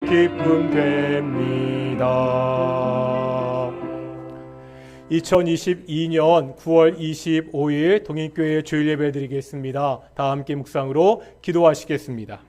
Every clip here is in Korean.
기쁨 됩니다. 2022년 9월 25일 동인교회 주일 예배 드리겠습니다. 다 함께 묵상으로 기도하시겠습니다.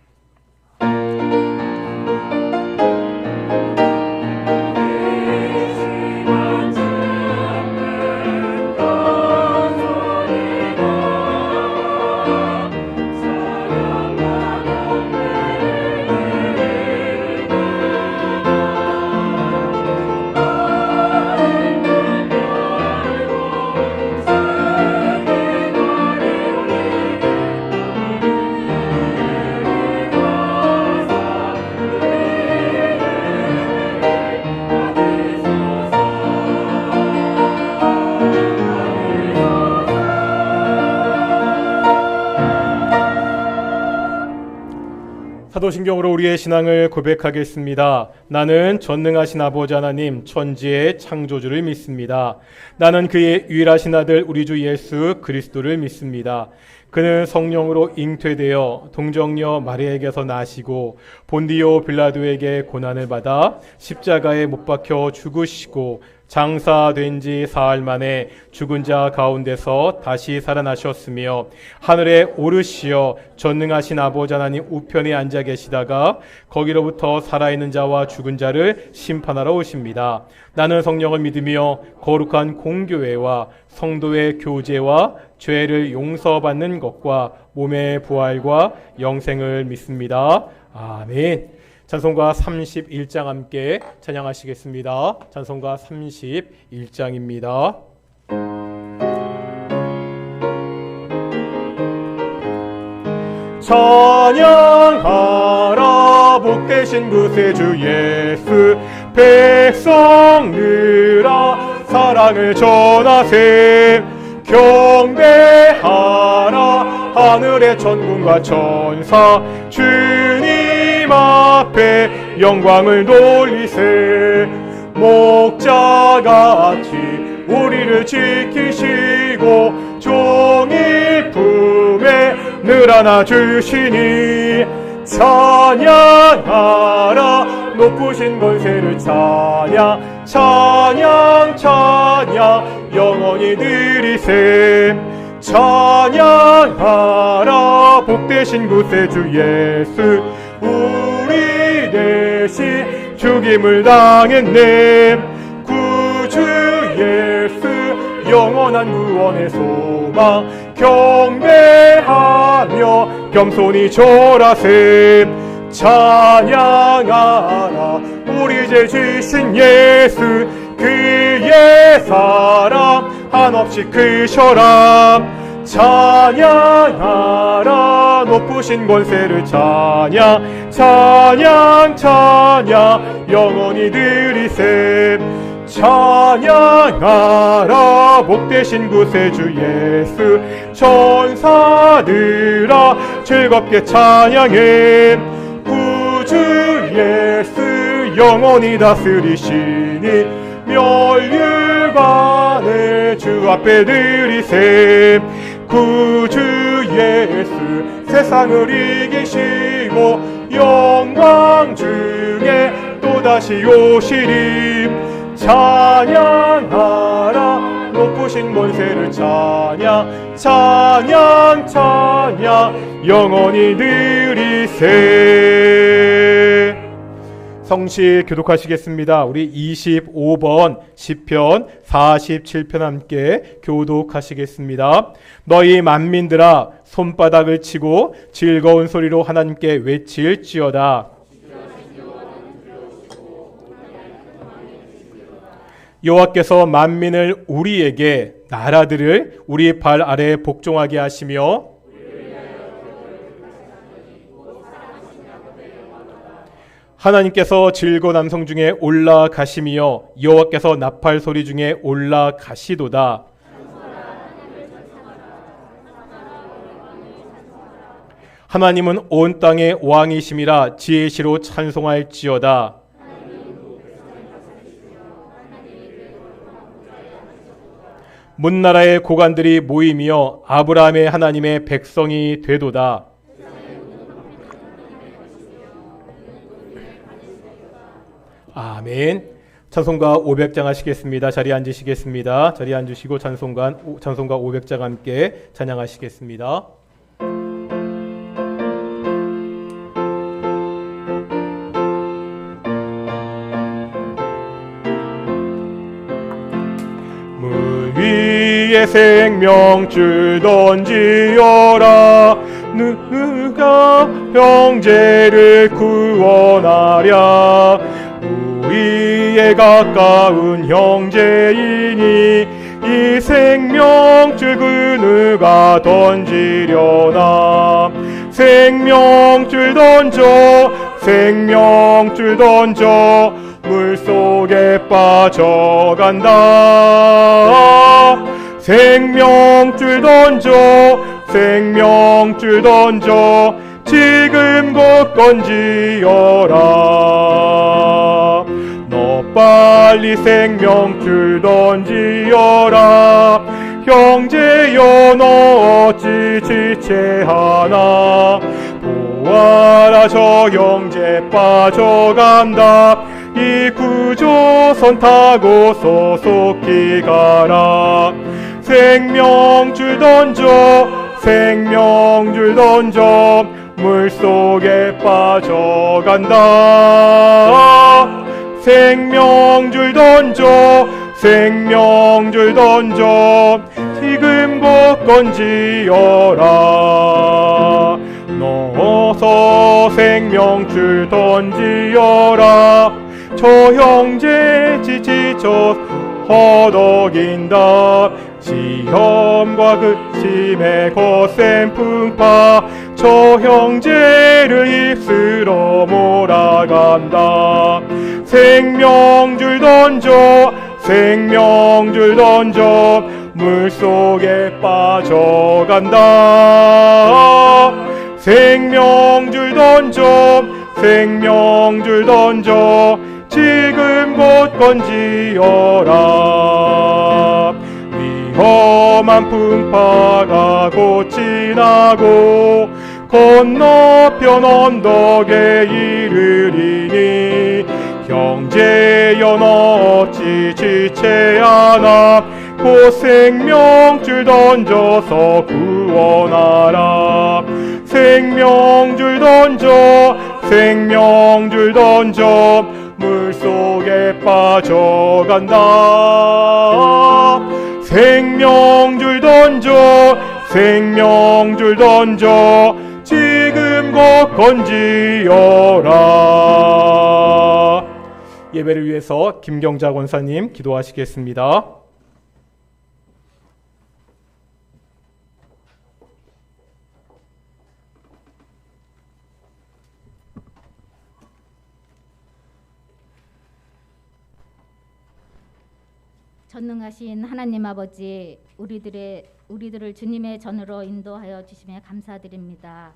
사도신경으로 우리의 신앙을 고백하겠습니다. 나는 전능하신 아버지 하나님 천지의 창조주를 믿습니다. 나는 그의 유일하신 아들 우리 주 예수 그리스도를 믿습니다. 그는 성령으로 잉태되어 동정녀 마리아에게서 나시고 본디오 빌라도에게 고난을 받아 십자가에 못 박혀 죽으시고 장사된 지 사흘 만에 죽은 자 가운데서 다시 살아나셨으며 하늘에 오르시어 전능하신 아버지 하나님 우편에 앉아 계시다가 거기로부터 살아있는 자와 죽은 자를 심판하러 오십니다. 나는 성령을 믿으며 거룩한 공교회와 성도의 교제와 죄를 용서받는 것과 몸의 부활과 영생을 믿습니다. 아멘. 찬송가 31장 함께 찬양하시겠습니다. 찬송가 31장입니다. 찬양하라 복되신 구세주 예수 백성들아 사랑을 전하세 경배하라 하늘의 천군과 천사 주님 앞에 영광을 돌리세 목자같이 우리를 지키시고 종일 품에 늘 안아주시니 찬양하라 높으신 권세를 찬양 찬양 찬양 영원히 드리세 찬양하라 복되신 구세주 예수 우리 대신 죽임을 당했네 구주 예수 영원한 구원의 소망 경배하며 겸손히 절하세 찬양하라 우리 죄 지신 예수 그의 사랑 한없이 크셔라 찬양하라 높으신 권세를 찬양 찬양 찬양 영원히 드리세 찬양하라 복되신 구세주 예수 천사들아 즐겁게 찬양해 구주 예수 영원히 다스리시니 멸류관을 주 앞에 드리세 구주 예수 세상을 이기시고 영광 중에 또다시 오시리 찬양하라 높으신 권세를 찬양 찬양 찬양 영원히 드리세 성시 교독하시겠습니다. 우리 25번 시편 47편 함께 교독하시겠습니다. 너희 만민들아 손바닥을 치고 즐거운 소리로 하나님께 외칠지어다. 여호와께서 만민을 우리에게 나라들을 우리 발 아래에 복종하게 하시며 하나님께서 즐거운 남성 중에 올라가시며 여호와께서 나팔 소리 중에 올라가시도다. 하나님은 온 땅의 왕이심이라 지혜시로 찬송할지어다. 문나라의 고관들이 모이며 아브라함의 하나님의 백성이 되도다. 아멘. 찬송가 500장 하시겠습니다. 자리에 앉으시겠습니다. 자리에 앉으시고 찬송가 500장 함께 찬양하시겠습니다. 물 위에 생명줄 던지어라. 누가 형제를 구원하랴. 우리의 가까운 형제이니 이 생명줄 그 누가 던지려나. 생명줄 던져 생명줄 던져 물속에 빠져간다. 생명줄 던져 생명줄 던져 지금 곧 건지어라. 너 빨리 생명줄 던지어라. 형제여 너 어찌 지체하나. 보아라 저 형제 빠져간다. 이 구조선 타고 소속히 가라. 생명줄 던져 생명줄 던져 물속에 빠져간다. 생명줄 던져 생명줄 던져 지금 곧 건지어라. 너 어서 생명줄 던지어라. 저 형제 지쳐 허덕인다. 시험과 극심의 거센 풍파 저 형제를 휩쓸어 몰아간다. 생명줄 던져 생명줄 던져 물속에 빠져간다. 생명줄 던져 생명줄 던져 지금 곧 건지어라. 위험한 풍파가 곧 지나고 건너편 언덕에 이르리니 형제여 너 어찌 지체하나. 곧 생명줄 던져서 구원하라. 생명줄 던져 생명줄 던져 물속에 빠져간다. 생명줄 던져 생명줄 던져 지금 곧 건지어라. 예배를 위해서 김경자 권사님 기도하시겠습니다. 전능하신 하나님 아버지, 우리들을 주님의 전으로 인도하여 주심에 감사드립니다.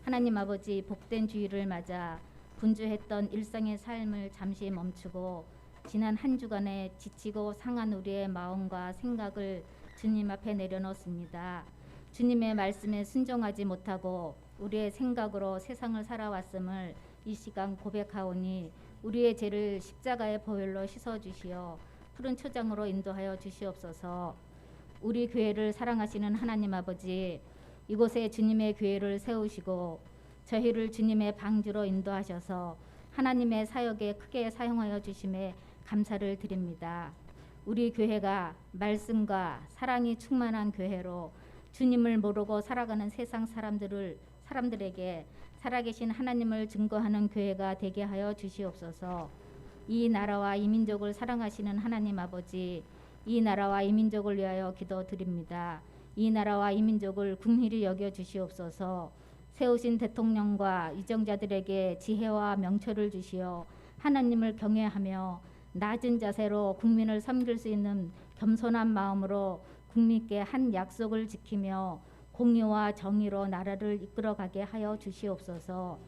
하나님 아버지, 복된 주일을 맞아 분주했던 일상의 삶을 잠시 멈추고 지난 한 주간에 지치고 상한 우리의 마음과 생각을 주님 앞에 내려놓습니다. 주님의 말씀에 순종하지 못하고 우리의 생각으로 세상을 살아왔음을 이 시간 고백하오니 우리의 죄를 십자가의 보혈로 씻어주시어 푸른 초장으로 인도하여 주시옵소서. 우리 교회를 사랑하시는 하나님 아버지, 이곳에 주님의 교회를 세우시고 저희를 주님의 방주로 인도하셔서 하나님의 사역에 크게 사용하여 주심에 감사를 드립니다. 우리 교회가 말씀과 사랑이 충만한 교회로 주님을 모르고 살아가는 세상 사람들에게 살아계신 하나님을 증거하는 교회가 되게 하여 주시옵소서. 이 나라와 이 민족을 사랑하시는 하나님 아버지, 이 나라와 이 민족을 위하여 기도드립니다. 이 나라와 이 민족을 긍휼히 여겨 주시옵소서. 세우신 대통령과 위정자들에게 지혜와 명철을 주시어 하나님을 경외하며 낮은 자세로 국민을 섬길 수 있는 겸손한 마음으로 국민께 한 약속을 지키며 공의와 정의로 나라를 이끌어가게 하여 주시옵소서.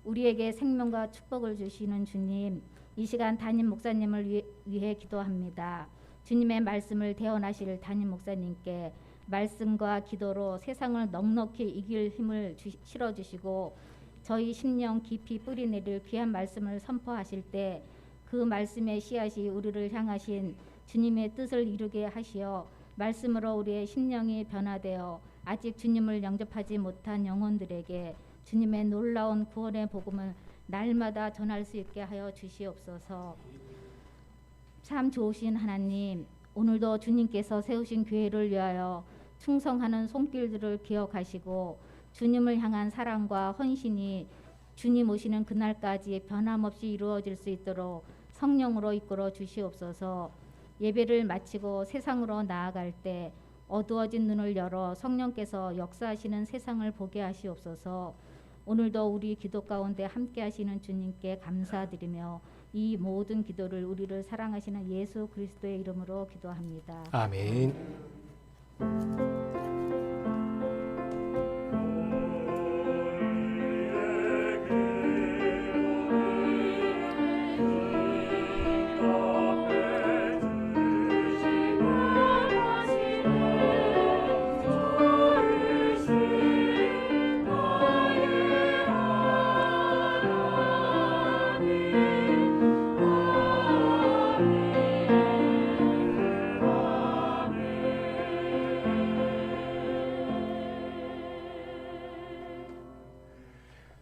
우리에게 생명과 축복을 주시는 주님, 이 시간 담임 목사님을 위해 기도합니다. 주님의 말씀을 대언하실 담임 목사님께 말씀과 기도로 세상을 넉넉히 이길 힘을 실어주시고 저희 심령 깊이 뿌리내릴 귀한 말씀을 선포하실 때 그 말씀의 씨앗이 우리를 향하신 주님의 뜻을 이루게 하시어 말씀으로 우리의 심령이 변화되어 아직 주님을 영접하지 못한 영혼들에게 주님의 놀라운 구원의 복음을 날마다 전할 수 있게 하여 주시옵소서. 참 좋으신 하나님, 오늘도 주님께서 세우신 교회를 위하여 충성하는 손길들을 기억하시고 주님을 향한 사랑과 헌신이 주님 오시는 그날까지 변함없이 이루어질 수 있도록 성령으로 이끌어 주시옵소서. 예배를 마치고 세상으로 나아갈 때 어두워진 눈을 열어 성령께서 역사하시는 세상을 보게 하시옵소서. 오늘도 우리 기도 가운데 함께 하시는 주님께 감사드리며 이 모든 기도를 우리를 사랑하시는 예수 그리스도의 이름으로 기도합니다. 아멘.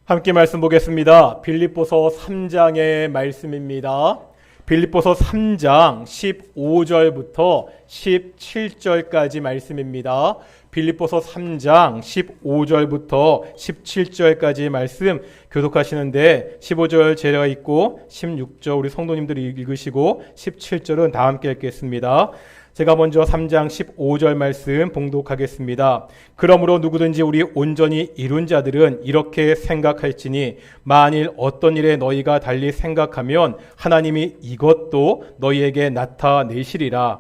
함께 말씀 보겠습니다. 빌립보서 3장의 말씀입니다. 빌립보서 3장 15절부터 17절까지 말씀입니다. 빌립보서 3장 15절부터 17절까지 말씀 교독하시는데 15절 제가 읽고 16절 우리 성도님들이 읽으시고 17절은 다 함께 읽겠습니다. 제가 먼저 3장 15절 말씀 봉독하겠습니다. 그러므로 누구든지 우리 온전히 이룬 자들은 이렇게 생각할지니 만일 어떤 일에 너희가 달리 생각하면 하나님이 이것도 너희에게 나타내시리라.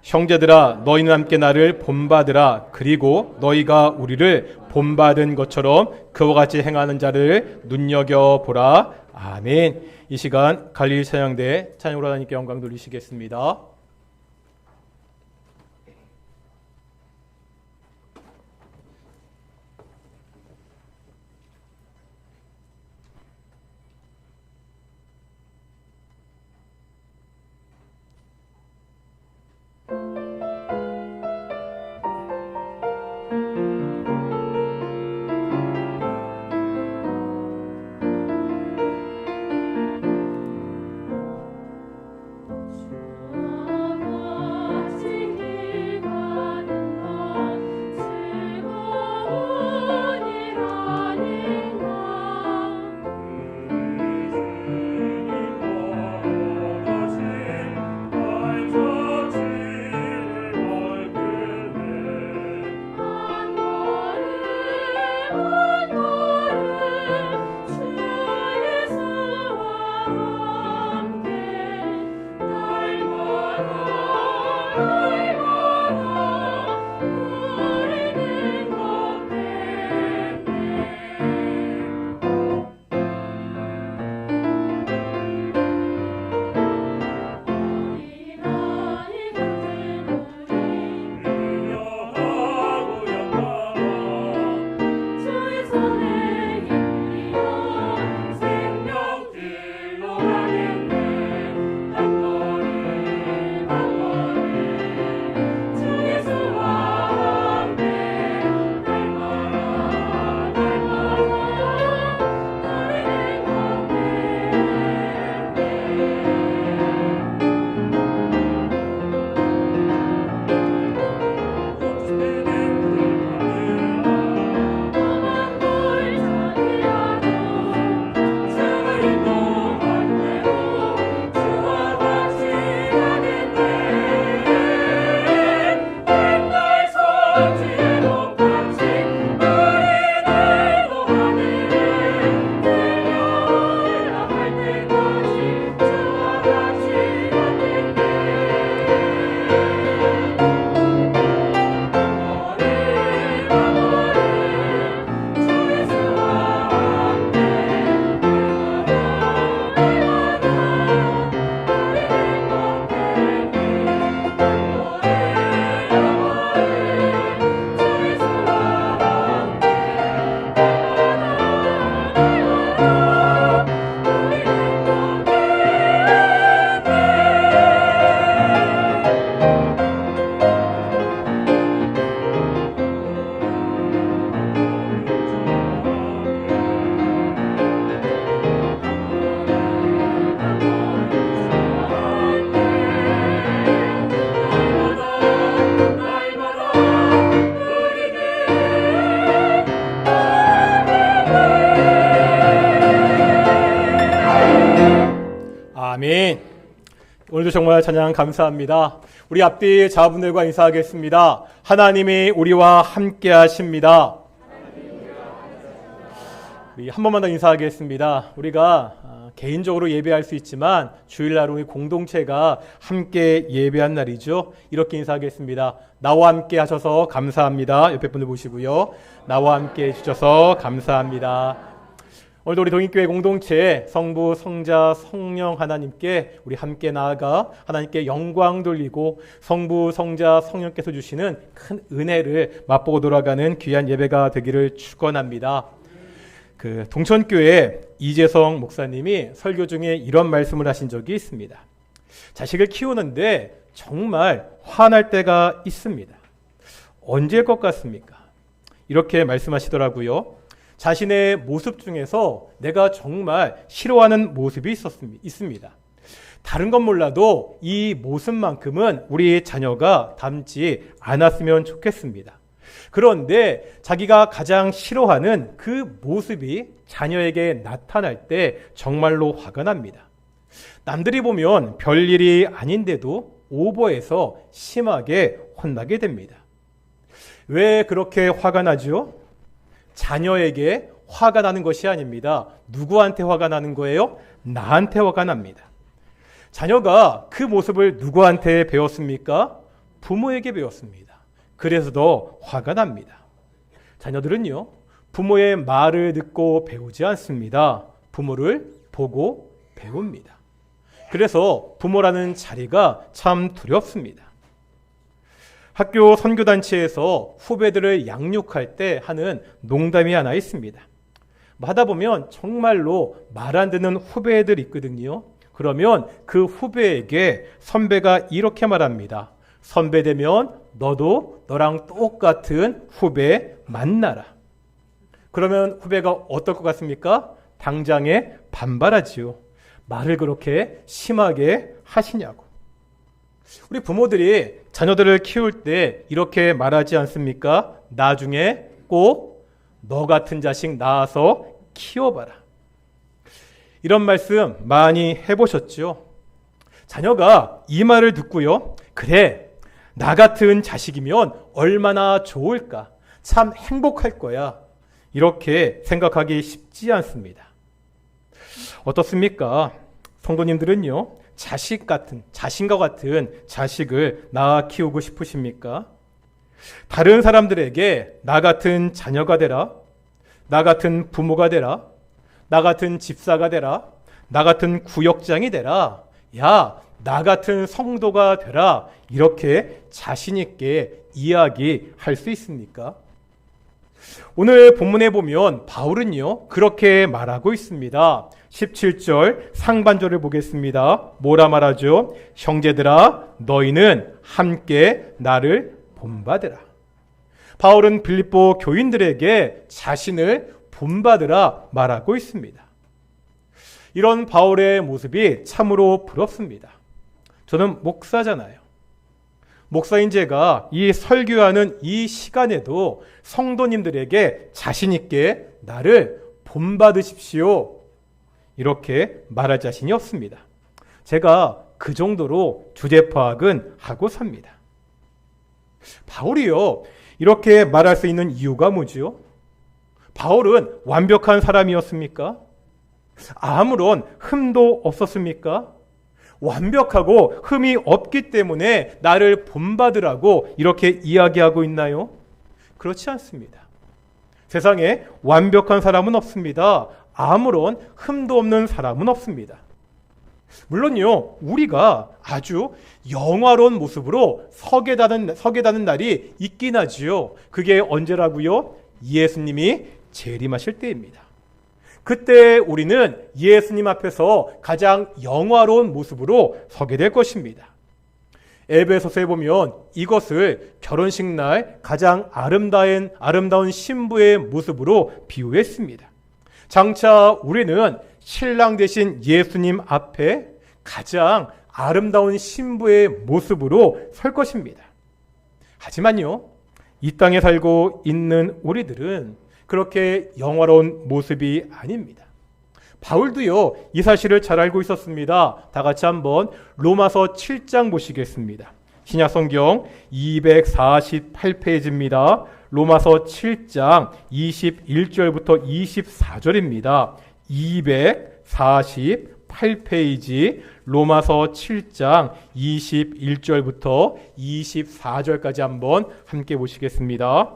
형제들아 너희는 함께 나를 본받으라. 그리고 너희가 우리를 본받은 것처럼 그와 같이 행하는 자를 눈여겨보라. 아멘. 이 시간 갈릴리 찬양대 찬양으로 하나님께 영광 돌리시겠습니다. 주 오늘도 정말 찬양 감사합니다. 우리 앞뒤 자분들과 인사하겠습니다. 하나님이 우리와 함께 하십니다. 우리 한 번만 더 인사하겠습니다. 우리가 개인적으로 예배할 수 있지만 주일날 우리 공동체가 함께 예배한 날이죠. 이렇게 인사하겠습니다. 나와 함께 하셔서 감사합니다. 옆에 분들 보시고요. 나와 함께 해주셔서 감사합니다. 오늘도 우리 동인교회 공동체 성부, 성자, 성령 하나님께 우리 함께 나아가 하나님께 영광 돌리고 성부, 성자, 성령께서 주시는 큰 은혜를 맛보고 돌아가는 귀한 예배가 되기를 축원합니다. 동천교회 이재성 목사님이 설교 중에 이런 말씀을 하신 적이 있습니다. 자식을 키우는데 정말 화날 때가 있습니다. 언제일 것 같습니까? 이렇게 말씀하시더라고요. 자신의 모습 중에서 내가 정말 싫어하는 모습이 있습니다. 다른 건 몰라도 이 모습만큼은 우리 자녀가 닮지 않았으면 좋겠습니다. 그런데 자기가 가장 싫어하는 그 모습이 자녀에게 나타날 때 정말로 화가 납니다. 남들이 보면 별일이 아닌데도 오버해서 심하게 혼나게 됩니다. 왜 그렇게 화가 나죠? 자녀에게 화가 나는 것이 아닙니다. 누구한테 화가 나는 거예요? 나한테 화가 납니다. 자녀가 그 모습을 누구한테 배웠습니까? 부모에게 배웠습니다. 그래서 더 화가 납니다. 자녀들은요, 부모의 말을 듣고 배우지 않습니다. 부모를 보고 배웁니다. 그래서 부모라는 자리가 참 두렵습니다. 학교 선교단체에서 후배들을 양육할 때 하는 농담이 하나 있습니다. 하다 보면 정말로 말 안 듣는 후배들 있거든요. 그러면 그 후배에게 선배가 이렇게 말합니다. 선배 되면 너도 너랑 똑같은 후배 만나라. 그러면 후배가 어떨 것 같습니까? 당장에 반발하지요. 말을 그렇게 심하게 하시냐고. 우리 부모들이 자녀들을 키울 때 이렇게 말하지 않습니까? 나중에 꼭 너 같은 자식 낳아서 키워봐라. 이런 말씀 많이 해보셨죠? 자녀가 이 말을 듣고요. 그래, 나 같은 자식이면 얼마나 좋을까? 참 행복할 거야. 이렇게 생각하기 쉽지 않습니다. 어떻습니까? 성도님들은요, 자신과 같은 자식을 낳아 키우고 싶으십니까? 다른 사람들에게 나 같은 자녀가 되라, 나 같은 부모가 되라, 나 같은 집사가 되라, 나 같은 구역장이 되라, 야, 나 같은 성도가 되라, 이렇게 자신 있게 이야기할 수 있습니까? 오늘 본문에 보면 바울은요, 그렇게 말하고 있습니다. 17절 상반절을 보겠습니다. 뭐라 말하죠? 형제들아, 너희는 함께 나를 본받으라. 바울은 빌립보 교인들에게 자신을 본받으라 말하고 있습니다. 이런 바울의 모습이 참으로 부럽습니다. 저는 목사잖아요. 목사인 제가 이 설교하는 이 시간에도 성도님들에게 자신 있게 나를 본받으십시오. 이렇게 말할 자신이 없습니다. 제가 그 정도로 주제 파악은 하고 삽니다. 바울이요, 이렇게 말할 수 있는 이유가 뭐죠? 바울은 완벽한 사람이었습니까? 아무런 흠도 없었습니까? 완벽하고 흠이 없기 때문에 나를 본받으라고 이렇게 이야기하고 있나요? 그렇지 않습니다. 세상에 완벽한 사람은 없습니다. 아무런 흠도 없는 사람은 없습니다. 물론요, 우리가 아주 영화로운 모습으로 서게 다는 날이 있긴 하지요. 그게 언제라고요? 예수님이 재림하실 때입니다. 그때 우리는 예수님 앞에서 가장 영화로운 모습으로 서게 될 것입니다. 에베소서에 보면 이것을 결혼식 날 가장 아름다운 신부의 모습으로 비유했습니다. 장차 우리는 신랑 되신 예수님 앞에 가장 아름다운 신부의 모습으로 설 것입니다. 하지만요, 이 땅에 살고 있는 우리들은 그렇게 영화로운 모습이 아닙니다. 바울도요, 이 사실을 잘 알고 있었습니다. 다 같이 한번 로마서 7장 보시겠습니다. 신약성경 248페이지입니다. 로마서 7장 21절부터 24절입니다. 248페이지 로마서 7장 21절부터 24절까지 한번 함께 보시겠습니다.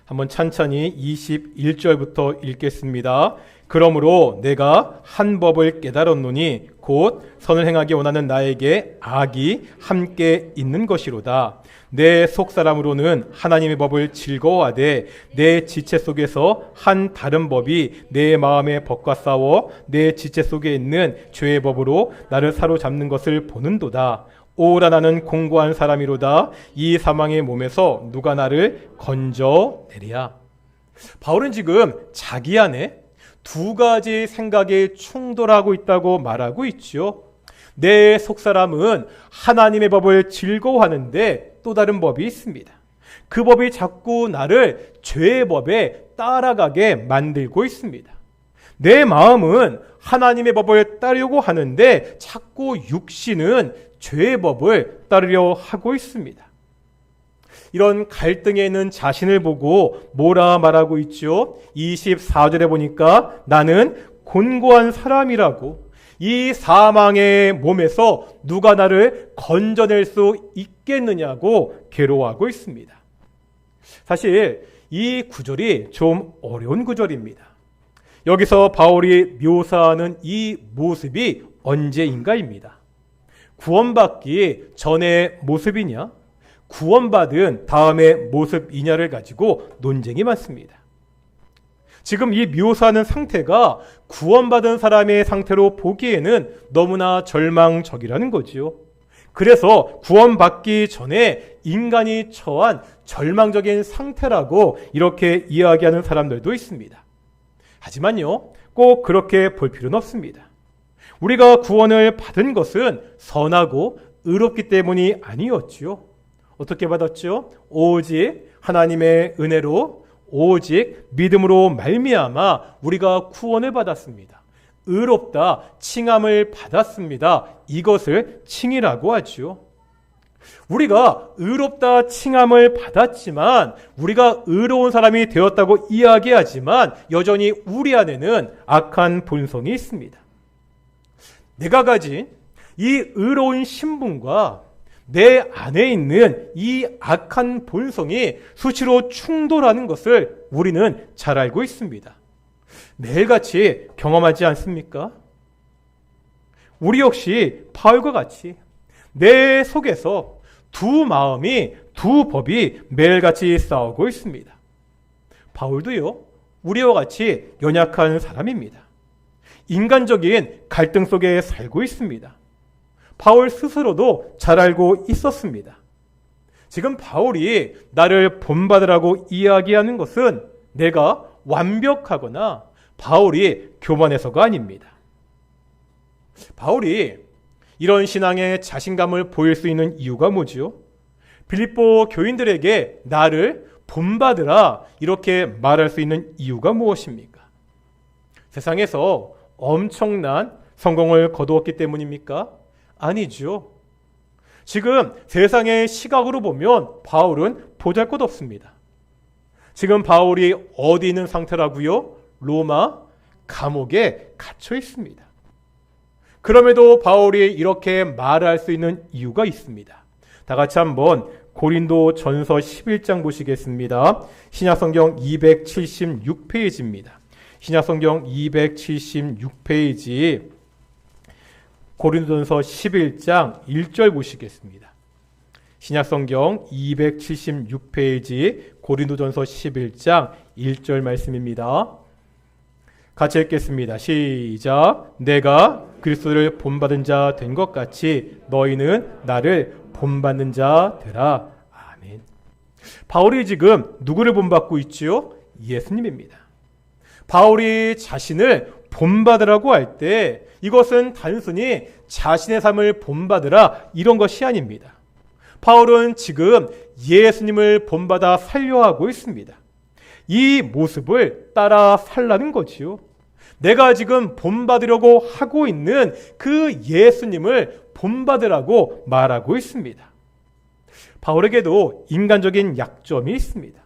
한번 찬찬히 21절부터 읽겠습니다. 그러므로 내가 한 법을 깨달았노니 곧 선을 행하기 원하는 나에게 악이 함께 있는 것이로다. 내 속사람으로는 하나님의 법을 즐거워하되 내 지체 속에서 한 다른 법이 내 마음의 법과 싸워 내 지체 속에 있는 죄의 법으로 나를 사로잡는 것을 보는도다. 오라 나는 공고한 사람이로다. 이 사망의 몸에서 누가 나를 건져내랴. 바울은 지금 자기 안에 두 가지 생각이 충돌하고 있다고 말하고 있죠. 내 속사람은 하나님의 법을 즐거워하는데 또 다른 법이 있습니다. 그 법이 자꾸 나를 죄의 법에 따라가게 만들고 있습니다. 내 마음은 하나님의 법을 따르려고 하는데 자꾸 육신은 죄의 법을 따르려 하고 있습니다. 이런 갈등에 있는 자신을 보고 뭐라 말하고 있죠? 24절에 보니까 나는 곤고한 사람이라고, 이 사망의 몸에서 누가 나를 건져낼 수 있겠느냐고 괴로워하고 있습니다. 사실 이 구절이 좀 어려운 구절입니다. 여기서 바울이 묘사하는 이 모습이 언제인가입니다. 구원받기 전의 모습이냐, 구원받은 다음의 모습이냐를 가지고 논쟁이 많습니다. 지금 이 묘사하는 상태가 구원받은 사람의 상태로 보기에는 너무나 절망적이라는 거지요. 그래서 구원받기 전에 인간이 처한 절망적인 상태라고 이렇게 이야기하는 사람들도 있습니다. 하지만요, 꼭 그렇게 볼 필요는 없습니다. 우리가 구원을 받은 것은 선하고 의롭기 때문이 아니었지요. 어떻게 받았죠? 오직 하나님의 은혜로, 오직 믿음으로 말미암아 우리가 구원을 받았습니다. 의롭다, 칭함을 받았습니다. 이것을 칭이라고 하죠. 우리가 의롭다 칭함을 받았지만, 우리가 의로운 사람이 되었다고 이야기하지만 여전히 우리 안에는 악한 본성이 있습니다. 내가 가진 이 의로운 신분과 내 안에 있는 이 악한 본성이 수시로 충돌하는 것을 우리는 잘 알고 있습니다. 매일같이 경험하지 않습니까? 우리 역시 바울과 같이 내 속에서 두 마음이, 두 법이 매일같이 싸우고 있습니다. 바울도요, 우리와 같이 연약한 사람입니다. 인간적인 갈등 속에 살고 있습니다. 바울 스스로도 잘 알고 있었습니다. 지금 바울이 나를 본받으라고 이야기하는 것은 내가 완벽하거나 바울이 교만해서가 아닙니다. 바울이 이런 신앙의 자신감을 보일 수 있는 이유가 뭐지요? 빌립보 교인들에게 나를 본받으라 이렇게 말할 수 있는 이유가 무엇입니까? 세상에서 엄청난 성공을 거두었기 때문입니까? 아니죠. 지금 세상의 시각으로 보면 바울은 보잘것없습니다. 지금 바울이 어디 있는 상태라고요? 로마 감옥에 갇혀 있습니다. 그럼에도 바울이 이렇게 말할 수 있는 이유가 있습니다. 다 같이 한번 고린도 전서 11장 보시겠습니다. 신약성경 276페이지입니다. 신약성경 276페이지 고린도전서 11장 1절 보시겠습니다. 신약성경 276페이지 고린도전서 11장 1절 말씀입니다. 같이 읽겠습니다. 시작. 내가 그리스도를 본받은 자 된 것 같이 너희는 나를 본받는 자 되라. 아멘. 바울이 지금 누구를 본받고 있지요? 예수님입니다. 바울이 자신을 본받으라고 할 때 이것은 단순히 자신의 삶을 본받으라 이런 것이 아닙니다. 바울은 지금 예수님을 본받아 살려 하고 있습니다. 이 모습을 따라 살라는 거지요. 내가 지금 본받으려고 하고 있는 그 예수님을 본받으라고 말하고 있습니다. 바울에게도 인간적인 약점이 있습니다.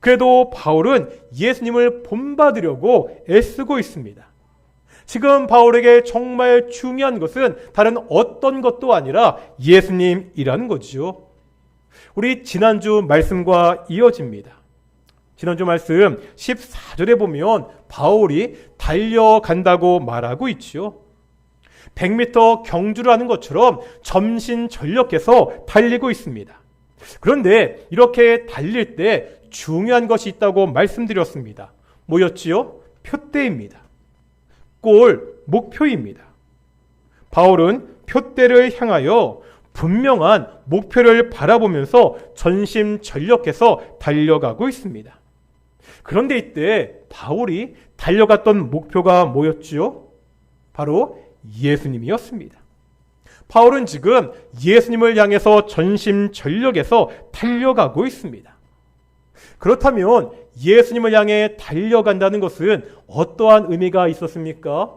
그래도 바울은 예수님을 본받으려고 애쓰고 있습니다. 지금 바울에게 정말 중요한 것은 다른 어떤 것도 아니라 예수님이라는 거죠. 우리 지난주 말씀과 이어집니다. 지난주 말씀 14절에 보면 바울이 달려간다고 말하고 있죠. 100m 경주를 하는 것처럼 전심전력해서 달리고 있습니다. 그런데 이렇게 달릴 때 중요한 것이 있다고 말씀드렸습니다. 뭐였지요? 표대입니다. 골, 목표입니다. 바울은 표대를 향하여 분명한 목표를 바라보면서 전심전력해서 달려가고 있습니다. 그런데 이때 바울이 달려갔던 목표가 뭐였지요? 바로 예수님이었습니다. 바울은 지금 예수님을 향해서 전심전력해서 달려가고 있습니다. 그렇다면 예수님을 향해 달려간다는 것은 어떠한 의미가 있었습니까?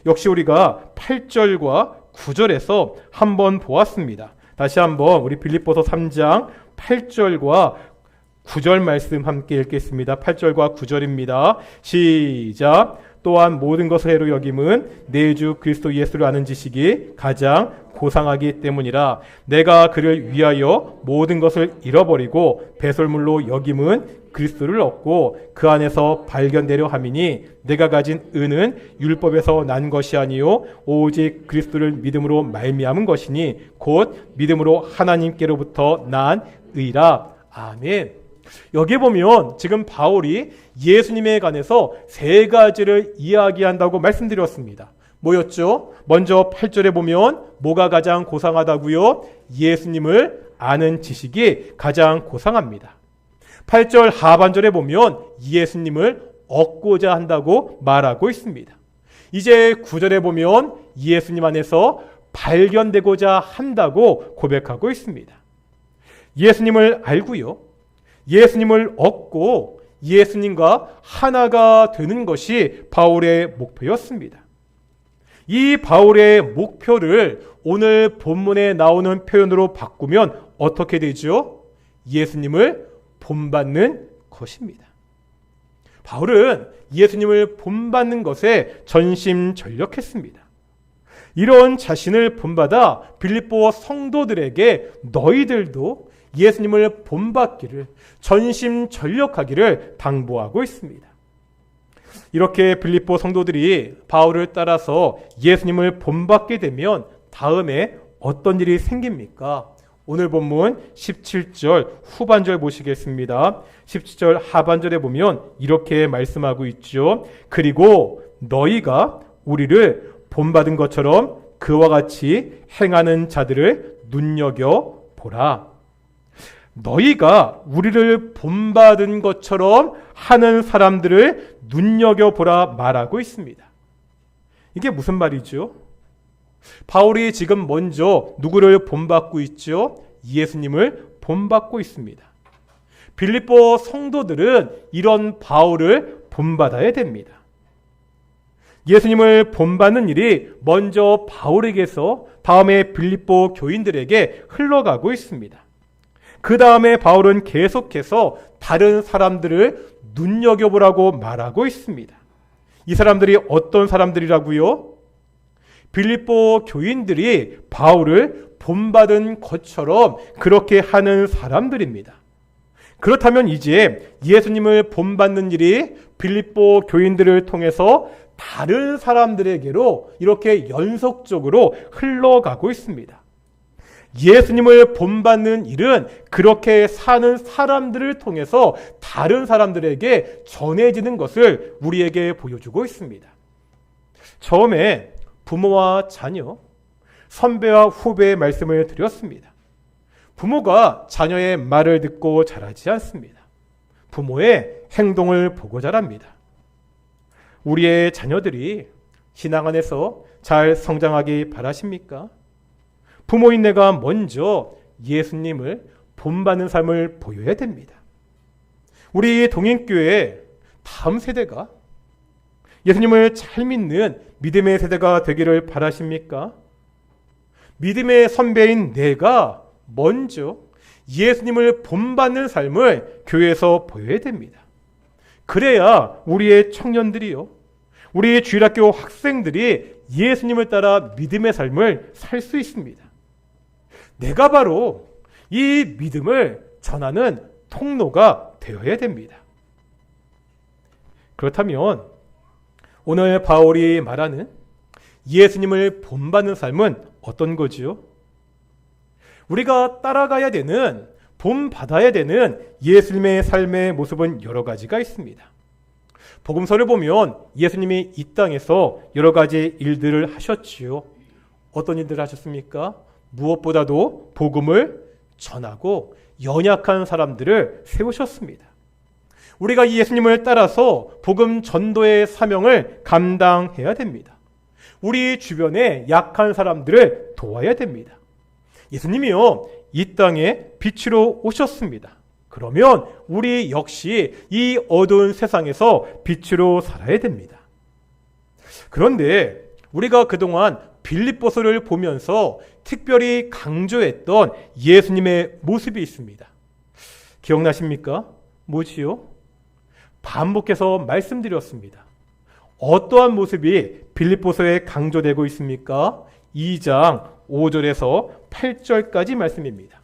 역시 우리가 8절과 9절에서 한번 보았습니다. 다시 한번 우리 빌립보서 3장 8절과 9절 말씀 함께 읽겠습니다. 8절과 9절입니다. 시작. 또한 모든 것을 해로 여김은 내 주 그리스도 예수를 아는 지식이 가장 고상하기 때문이라. 내가 그를 위하여 모든 것을 잃어버리고 배설물로 여김은 그리스도를 얻고 그 안에서 발견되려 함이니 내가 가진 은은 율법에서 난 것이 아니요 오직 그리스도를 믿음으로 말미암은 것이니 곧 믿음으로 하나님께로부터 난 의라. 아멘. 여기 보면 지금 바울이 예수님에 관해서 세 가지를 이야기한다고 말씀드렸습니다. 뭐였죠? 먼저 8절에 보면 뭐가 가장 고상하다고요? 예수님을 아는 지식이 가장 고상합니다. 8절 하반절에 보면 예수님을 얻고자 한다고 말하고 있습니다. 이제 9절에 보면 예수님 안에서 발견되고자 한다고 고백하고 있습니다. 예수님을 알고요. 예수님을 얻고 예수님과 하나가 되는 것이 바울의 목표였습니다. 이 바울의 목표를 오늘 본문에 나오는 표현으로 바꾸면 어떻게 되죠? 예수님을 본받는 것입니다. 바울은 예수님을 본받는 것에 전심전력했습니다. 이런 자신을 본받아 빌립보 성도들에게 너희들도 예수님을 본받기를 전심전력하기를 당부하고 있습니다. 이렇게 빌립보 성도들이 바울을 따라서 예수님을 본받게 되면 다음에 어떤 일이 생깁니까? 오늘 본문 17절 후반절 보시겠습니다. 17절 하반절에 보면 이렇게 말씀하고 있죠. 그리고 너희가 우리를 본받은 것처럼 그와 같이 행하는 자들을 눈여겨보라. 너희가 우리를 본받은 것처럼 하는 사람들을 눈여겨보라 말하고 있습니다. 이게 무슨 말이죠? 바울이 지금 먼저 누구를 본받고 있죠? 예수님을 본받고 있습니다. 빌립보 성도들은 이런 바울을 본받아야 됩니다. 예수님을 본받는 일이 먼저 바울에게서 다음에 빌립보 교인들에게 흘러가고 있습니다. 그 다음에 바울은 계속해서 다른 사람들을 눈여겨보라고 말하고 있습니다. 이 사람들이 어떤 사람들이라고요? 빌립보 교인들이 바울을 본받은 것처럼 그렇게 하는 사람들입니다. 그렇다면 이제 예수님을 본받는 일이 빌립보 교인들을 통해서 다른 사람들에게로 이렇게 연속적으로 흘러가고 있습니다. 예수님을 본받는 일은 그렇게 사는 사람들을 통해서 다른 사람들에게 전해지는 것을 우리에게 보여주고 있습니다. 처음에 부모와 자녀, 선배와 후배의 말씀을 드렸습니다. 부모가 자녀의 말을 듣고 자라지 않습니다. 부모의 행동을 보고 자랍니다. 우리의 자녀들이 신앙 안에서 잘 성장하기 바라십니까? 부모인 내가 먼저 예수님을 본받는 삶을 보여야 됩니다. 우리 동행교회 다음 세대가 예수님을 잘 믿는 믿음의 세대가 되기를 바라십니까? 믿음의 선배인 내가 먼저 예수님을 본받는 삶을 교회에서 보여야 됩니다. 그래야 우리의 청년들이요, 우리 주일학교 학생들이 예수님을 따라 믿음의 삶을 살 수 있습니다. 내가 바로 이 믿음을 전하는 통로가 되어야 됩니다. 그렇다면 오늘 바울이 말하는 예수님을 본받는 삶은 어떤 거지요? 우리가 따라가야 되는, 본받아야 되는 예수님의 삶의 모습은 여러 가지가 있습니다. 복음서를 보면 예수님이 이 땅에서 여러 가지 일들을 하셨지요. 어떤 일들을 하셨습니까? 무엇보다도 복음을 전하고 연약한 사람들을 세우셨습니다. 우리가 이 예수님을 따라서 복음 전도의 사명을 감당해야 됩니다. 우리 주변에 약한 사람들을 도와야 됩니다. 예수님이요, 이 땅에 빛으로 오셨습니다. 그러면 우리 역시 이 어두운 세상에서 빛으로 살아야 됩니다. 그런데 우리가 그동안 빌립보서를 보면서 특별히 강조했던 예수님의 모습이 있습니다. 기억나십니까? 뭐지요? 반복해서 말씀드렸습니다. 어떠한 모습이 빌립보서에 강조되고 있습니까? 2장 5절에서 8절까지 말씀입니다.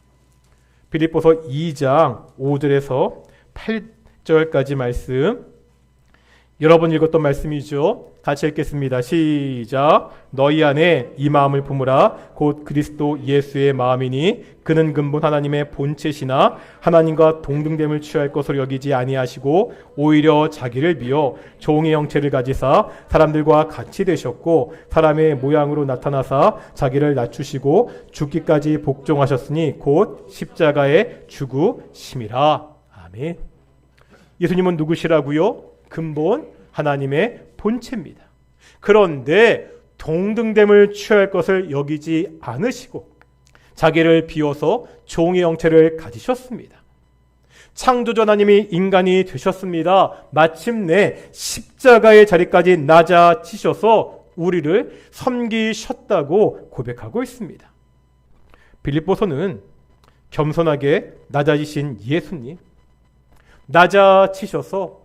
빌립보서 2장 5절에서 8절까지 말씀, 여러분 읽었던 말씀이죠. 같이 읽겠습니다. 시작. 너희 안에 이 마음을 품으라. 곧 그리스도 예수의 마음이니 그는 근본 하나님의 본체시나 하나님과 동등됨을 취할 것으로 여기지 아니하시고 오히려 자기를 비어 종의 형체를 가지사 사람들과 같이 되셨고 사람의 모양으로 나타나사 자기를 낮추시고 죽기까지 복종하셨으니 곧 십자가에 죽으심이라. 아멘. 예수님은 누구시라고요? 근본 하나님의 본체입니다. 그런데 동등됨을 취할 것을 여기지 않으시고 자기를 비워서 종의 형체를 가지셨습니다. 창조주 하나님이 인간이 되셨습니다. 마침내 십자가의 자리까지 낮아지셔서 우리를 섬기셨다고 고백하고 있습니다. 빌립보서는 겸손하게 낮아지신 예수님, 낮아지셔서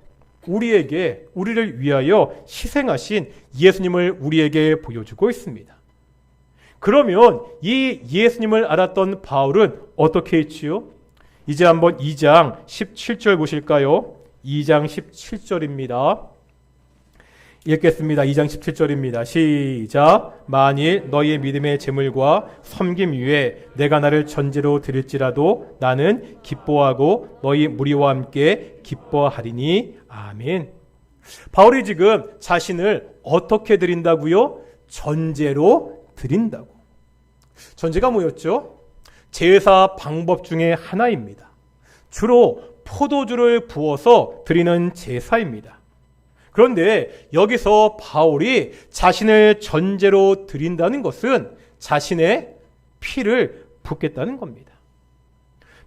우리를 위하여 희생하신 예수님을 우리에게 보여주고 있습니다. 그러면 이 예수님을 알았던 바울은 어떻게 했지요? 이제 한번 2장 17절 보실까요? 2장 17절입니다. 읽겠습니다. 2장 17절입니다. 시작. 만일 너희의 믿음의 제물과 섬김 위에 내가 나를 전제로 드릴지라도 나는 기뻐하고 너희 무리와 함께 기뻐하리니. 아멘. 바울이 지금 자신을 어떻게 드린다고요? 전제로 드린다고. 전제가 뭐였죠? 제사 방법 중에 하나입니다. 주로 포도주를 부어서 드리는 제사입니다. 그런데 여기서 바울이 자신을 전제로 드린다는 것은 자신의 피를 붓겠다는 겁니다.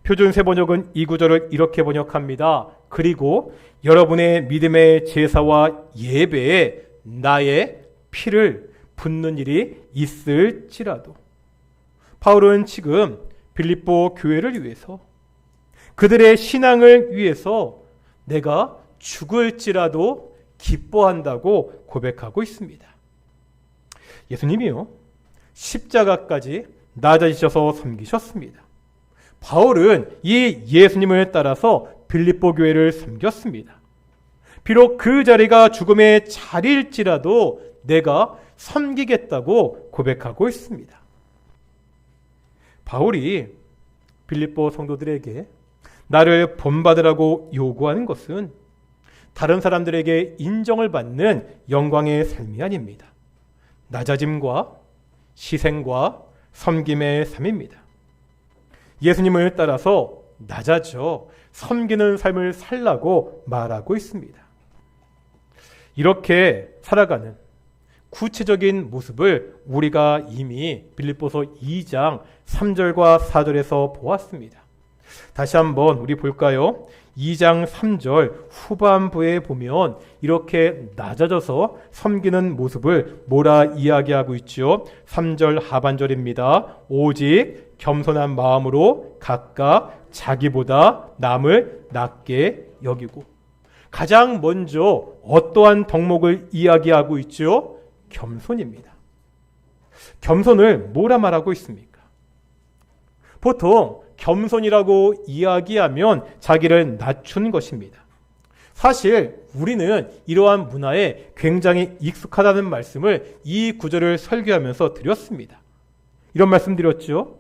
표준 세번역은 이 구절을 이렇게 번역합니다. 그리고 여러분의 믿음의 제사와 예배에 나의 피를 붓는 일이 있을지라도. 바울은 지금 빌립보 교회를 위해서, 그들의 신앙을 위해서 내가 죽을지라도 기뻐한다고 고백하고 있습니다. 예수님이요, 십자가까지 낮아지셔서 섬기셨습니다. 바울은 이 예수님을 따라서 빌립보 교회를 섬겼습니다. 비록 그 자리가 죽음의 자리일지라도 내가 섬기겠다고 고백하고 있습니다. 바울이 빌립보 성도들에게 나를 본받으라고 요구하는 것은 다른 사람들에게 인정을 받는 영광의 삶이 아닙니다. 낮아짐과 희생과 섬김의 삶입니다. 예수님을 따라서 낮아져 섬기는 삶을 살라고 말하고 있습니다. 이렇게 살아가는 구체적인 모습을 우리가 이미 빌립보서 2장 3절과 4절에서 보았습니다. 다시 한번 우리 볼까요? 2장 3절 후반부에 보면 이렇게 낮아져서 섬기는 모습을 뭐라 이야기하고 있죠? 3절 하반절입니다. 오직 겸손한 마음으로 각각 자기보다 남을 낮게 여기고. 가장 먼저 어떠한 덕목을 이야기하고 있죠? 겸손입니다. 겸손을 뭐라 말하고 있습니까? 보통 겸손이라고 이야기하면 자기를 낮추는 것입니다. 사실 우리는 이러한 문화에 굉장히 익숙하다는 말씀을 이 구절을 설교하면서 드렸습니다. 이런 말씀 드렸죠.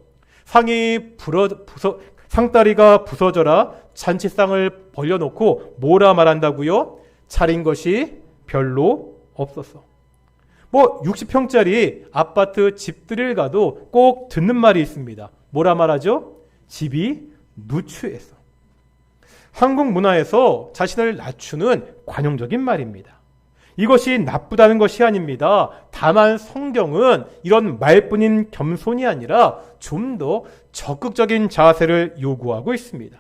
상다리가 부서져라 잔치상을 벌려놓고 뭐라 말한다고요? 차린 것이 별로 없었어. 60평짜리 아파트 집들이를 가도 꼭 듣는 말이 있습니다. 뭐라 말하죠? 집이 누추해서. 한국 문화에서 자신을 낮추는 관용적인 말입니다. 이것이 나쁘다는 것이 아닙니다. 다만 성경은 이런 말뿐인 겸손이 아니라 좀 더 적극적인 자세를 요구하고 있습니다.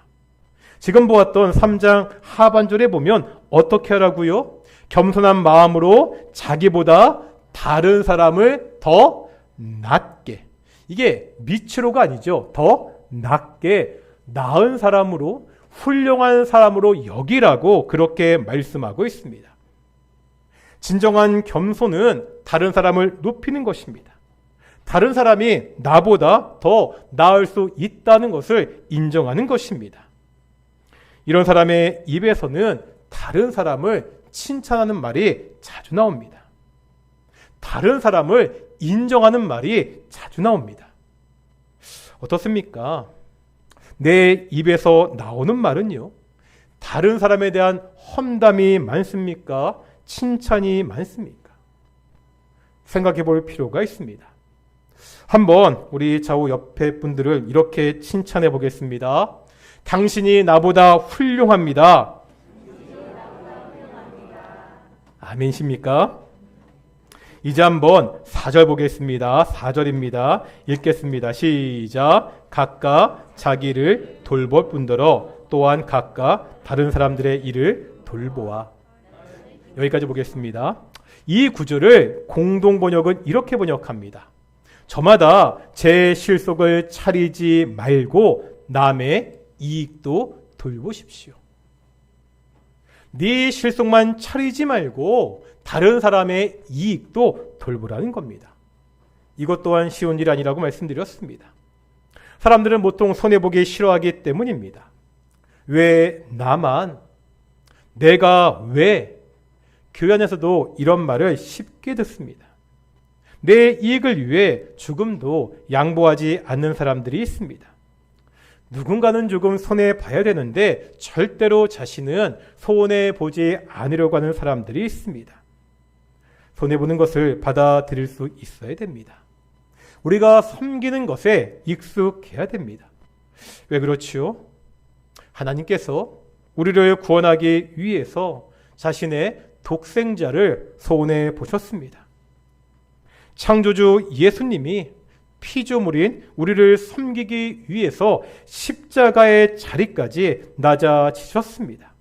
지금 보았던 3장 하반절에 보면 어떻게 하라고요? 겸손한 마음으로 자기보다 다른 사람을 더 낮게. 이게 미치로가 아니죠. 더 낮게, 나은 사람으로, 훌륭한 사람으로 여기라고 그렇게 말씀하고 있습니다. 진정한 겸손은 다른 사람을 높이는 것입니다. 다른 사람이 나보다 더 나을 수 있다는 것을 인정하는 것입니다. 이런 사람의 입에서는 다른 사람을 칭찬하는 말이 자주 나옵니다. 다른 사람을 인정하는 말이 자주 나옵니다. 어떻습니까? 내 입에서 나오는 말은요, 다른 사람에 대한 험담이 많습니까? 칭찬이 많습니까? 생각해 볼 필요가 있습니다. 한번 우리 좌우 옆에 분들을 이렇게 칭찬해 보겠습니다. 당신이 나보다 훌륭합니다. 아멘이십니까? 이제 한번 4절 보겠습니다. 4절입니다. 읽겠습니다. 시작. 각각 자기를 돌볼 뿐더러 또한 각각 다른 사람들의 일을 돌보아. 여기까지 보겠습니다. 이 구절을 공동 번역은 이렇게 번역합니다. 저마다 제 실속을 차리지 말고 남의 이익도 돌보십시오. 네 실속만 차리지 말고 다른 사람의 이익도 돌보라는 겁니다. 이것 또한 쉬운 일 아니라고 말씀드렸습니다. 사람들은 보통 손해보기 싫어하기 때문입니다. 왜 나만? 내가 왜? 교회 안에서도 이런 말을 쉽게 듣습니다. 내 이익을 위해 조금도 양보하지 않는 사람들이 있습니다. 누군가는 조금 손해봐야 되는데 절대로 자신은 손해보지 않으려고 하는 사람들이 있습니다. 손해보는 것을 받아들일 수 있어야 됩니다. 우리가 섬기는 것에 익숙해야 됩니다. 왜 그렇지요? 하나님께서 우리를 구원하기 위해서 자신의 독생자를 손해보셨습니다. 창조주 예수님이 피조물인 우리를 섬기기 위해서 십자가의 자리까지 낮아지셨습니다.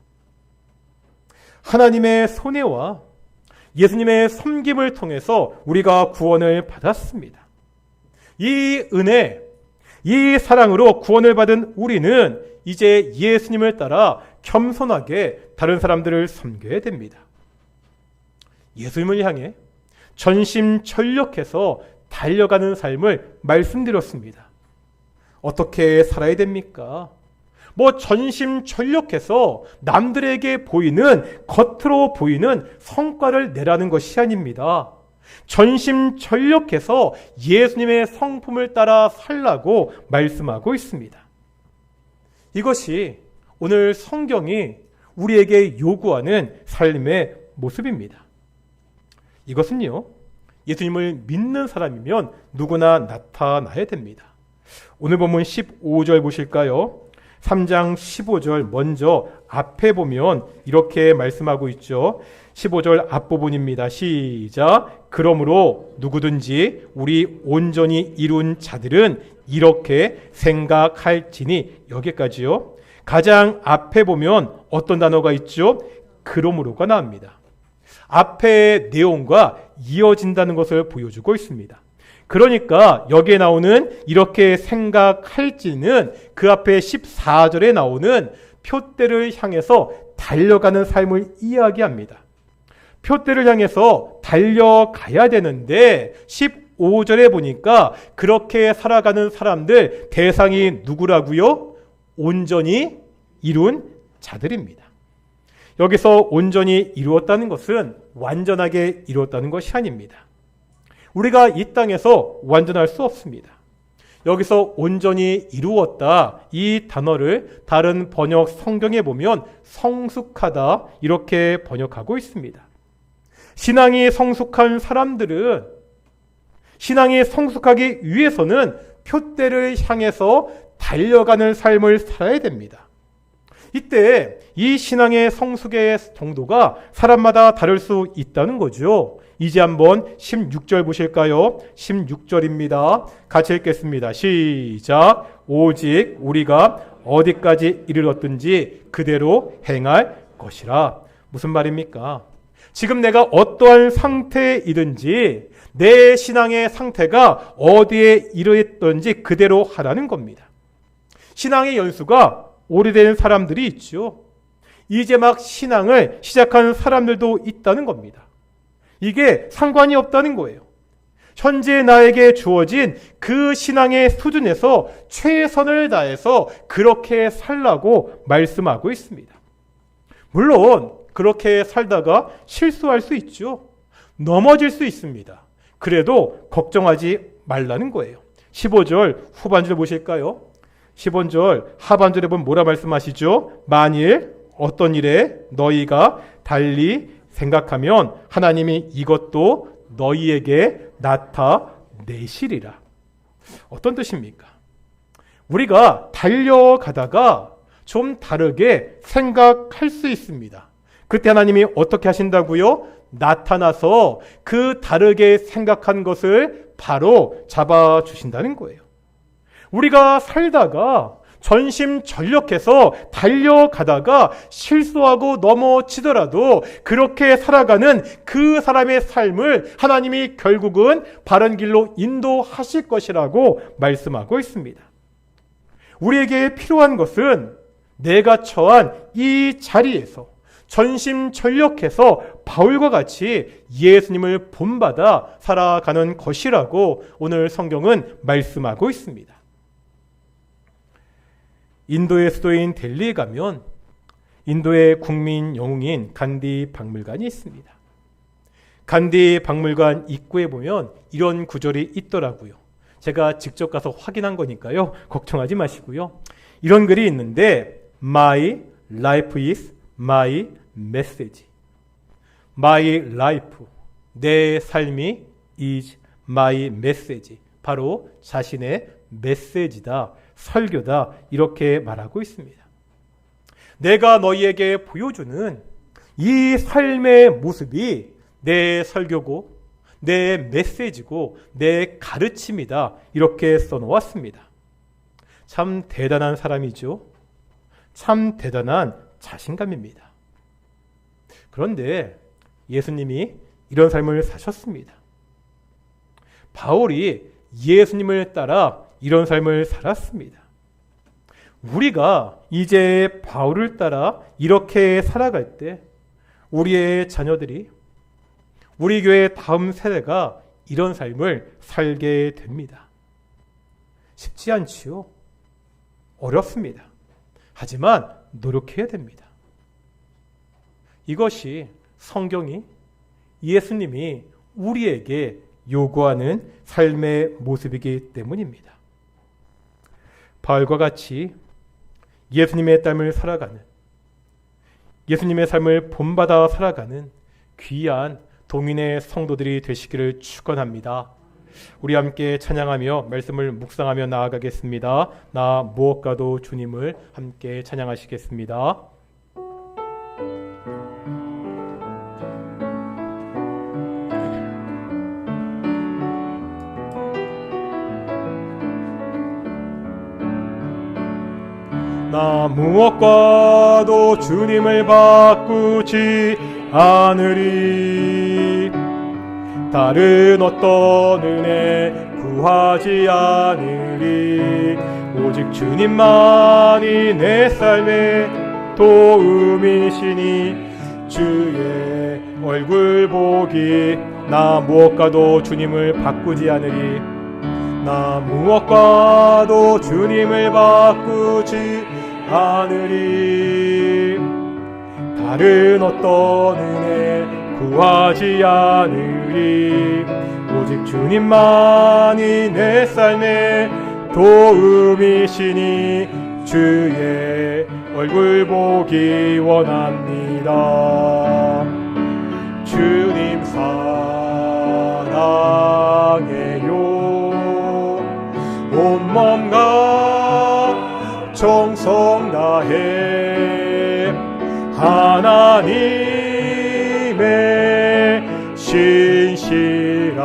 하나님의 손해와 예수님의 섬김을 통해서 우리가 구원을 받았습니다. 이 은혜, 이 사랑으로 구원을 받은 우리는 이제 예수님을 따라 겸손하게 다른 사람들을 섬겨야 됩니다. 예수님을 향해 전심전력해서 달려가는 삶을 말씀드렸습니다. 어떻게 살아야 됩니까? 전심전력해서 남들에게 보이는, 겉으로 보이는 성과를 내라는 것이 아닙니다. 전심전력해서 예수님의 성품을 따라 살라고 말씀하고 있습니다. 이것이 오늘 성경이 우리에게 요구하는 삶의 모습입니다. 이것은요, 예수님을 믿는 사람이면 누구나 나타나야 됩니다. 오늘 본문 15절 보실까요? 3장 15절 먼저 앞에 보면 이렇게 말씀하고 있죠. 15절 앞부분입니다. 시작. 그러므로 누구든지 우리 온전히 이룬 자들은 이렇게 생각할지니, 여기까지요. 가장 앞에 보면 어떤 단어가 있죠? 그러므로가 나옵니다. 앞의 내용과 이어진다는 것을 보여주고 있습니다. 그러니까 여기에 나오는 이렇게 생각할지는 그 앞에 14절에 나오는 표대를 향해서 달려가는 삶을 이야기합니다. 표대를 향해서 달려가야 되는데 15절에 보니까 그렇게 살아가는 사람들 대상이 누구라고요? 온전히 이룬 자들입니다. 여기서 온전히 이루었다는 것은 완전하게 이루었다는 것이 아닙니다. 우리가 이 땅에서 완전할 수 없습니다. 여기서 온전히 이루었다 이 단어를 다른 번역 성경에 보면 성숙하다 이렇게 번역하고 있습니다. 신앙이 성숙한 사람들은 신앙이 성숙하기 위해서는 표대를 향해서 달려가는 삶을 살아야 됩니다. 이때 이 신앙의 성숙의 정도가 사람마다 다를 수 있다는 거죠. 이제 한번 16절 보실까요? 16절입니다. 같이 읽겠습니다. 시작. 오직 우리가 어디까지 이르렀든지 그대로 행할 것이라. 무슨 말입니까? 지금 내가 어떠한 상태이든지 내 신앙의 상태가 어디에 이르렀든지 그대로 하라는 겁니다. 신앙의 연수가 오래된 사람들이 있죠. 이제 막 신앙을 시작하는 사람들도 있다는 겁니다. 이게 상관이 없다는 거예요. 현재 나에게 주어진 그 신앙의 수준에서 최선을 다해서 그렇게 살라고 말씀하고 있습니다. 물론 그렇게 살다가 실수할 수 있죠. 넘어질 수 있습니다. 그래도 걱정하지 말라는 거예요. 15절 후반절 보실까요? 15절 하반절에 보면 뭐라 말씀하시죠? 만일 어떤 일에 너희가 달리 생각하면 하나님이 이것도 너희에게 나타내시리라. 어떤 뜻입니까? 우리가 달려가다가 좀 다르게 생각할 수 있습니다. 그때 하나님이 어떻게 하신다고요? 나타나서 그 다르게 생각한 것을 바로 잡아주신다는 거예요. 우리가 살다가 전심전력해서 달려가다가 실수하고 넘어지더라도 그렇게 살아가는 그 사람의 삶을 하나님이 결국은 바른 길로 인도하실 것이라고 말씀하고 있습니다. 우리에게 필요한 것은 내가 처한 이 자리에서 전심전력해서 바울과 같이 예수님을 본받아 살아가는 것이라고 오늘 성경은 말씀하고 있습니다. 인도의 수도인 델리에 가면 인도의 국민 영웅인 간디 박물관이 있습니다. 간디 박물관 입구에 보면 이런 구절이 있더라고요. 제가 직접 가서 확인한 거니까요. 걱정하지 마시고요. 이런 글이 있는데 My life is my message. My life, 내 삶이 is my message. 바로 자신의 메시지다. 설교다 이렇게 말하고 있습니다. 내가 너희에게 보여주는 이 삶의 모습이 내 설교고 내 메시지고 내 가르침이다 이렇게 써놓았습니다. 참 대단한 사람이죠. 참 대단한 자신감입니다. 그런데 예수님이 이런 삶을 사셨습니다. 바울이 예수님을 따라 이런 삶을 살았습니다. 우리가 이제 바울을 따라 이렇게 살아갈 때 우리의 자녀들이 우리 교회 다음 세대가 이런 삶을 살게 됩니다. 쉽지 않지요. 어렵습니다. 하지만 노력해야 됩니다. 이것이 성경이 예수님이 우리에게 요구하는 삶의 모습이기 때문입니다. 바울과 같이 예수님의 삶을 살아가는 예수님의 삶을 본받아 살아가는 귀한 동인의 성도들이 되시기를 축원합니다. 우리 함께 찬양하며 말씀을 묵상하며 나아가겠습니다. 나 무엇과도 주님을 함께 찬양하시겠습니다. 나 나 무엇과도 주님을 바꾸지 않으리. 다른 어떤 은혜 구하지 않으리. 오직 주님만이 내 삶의 도움이시니 주의 얼굴 보기. 나 무엇과도 주님을 바꾸지 않으리. 나 무엇과도 주님을 바꾸지 않으리. 다른 어떤 은혜 구하지 않으리. 오직 주님만이 내 삶의 도움이시니 주의 얼굴 보기 원합니다. 주님 사랑해요. 온 몸과 정성 다해 하나님의 신실한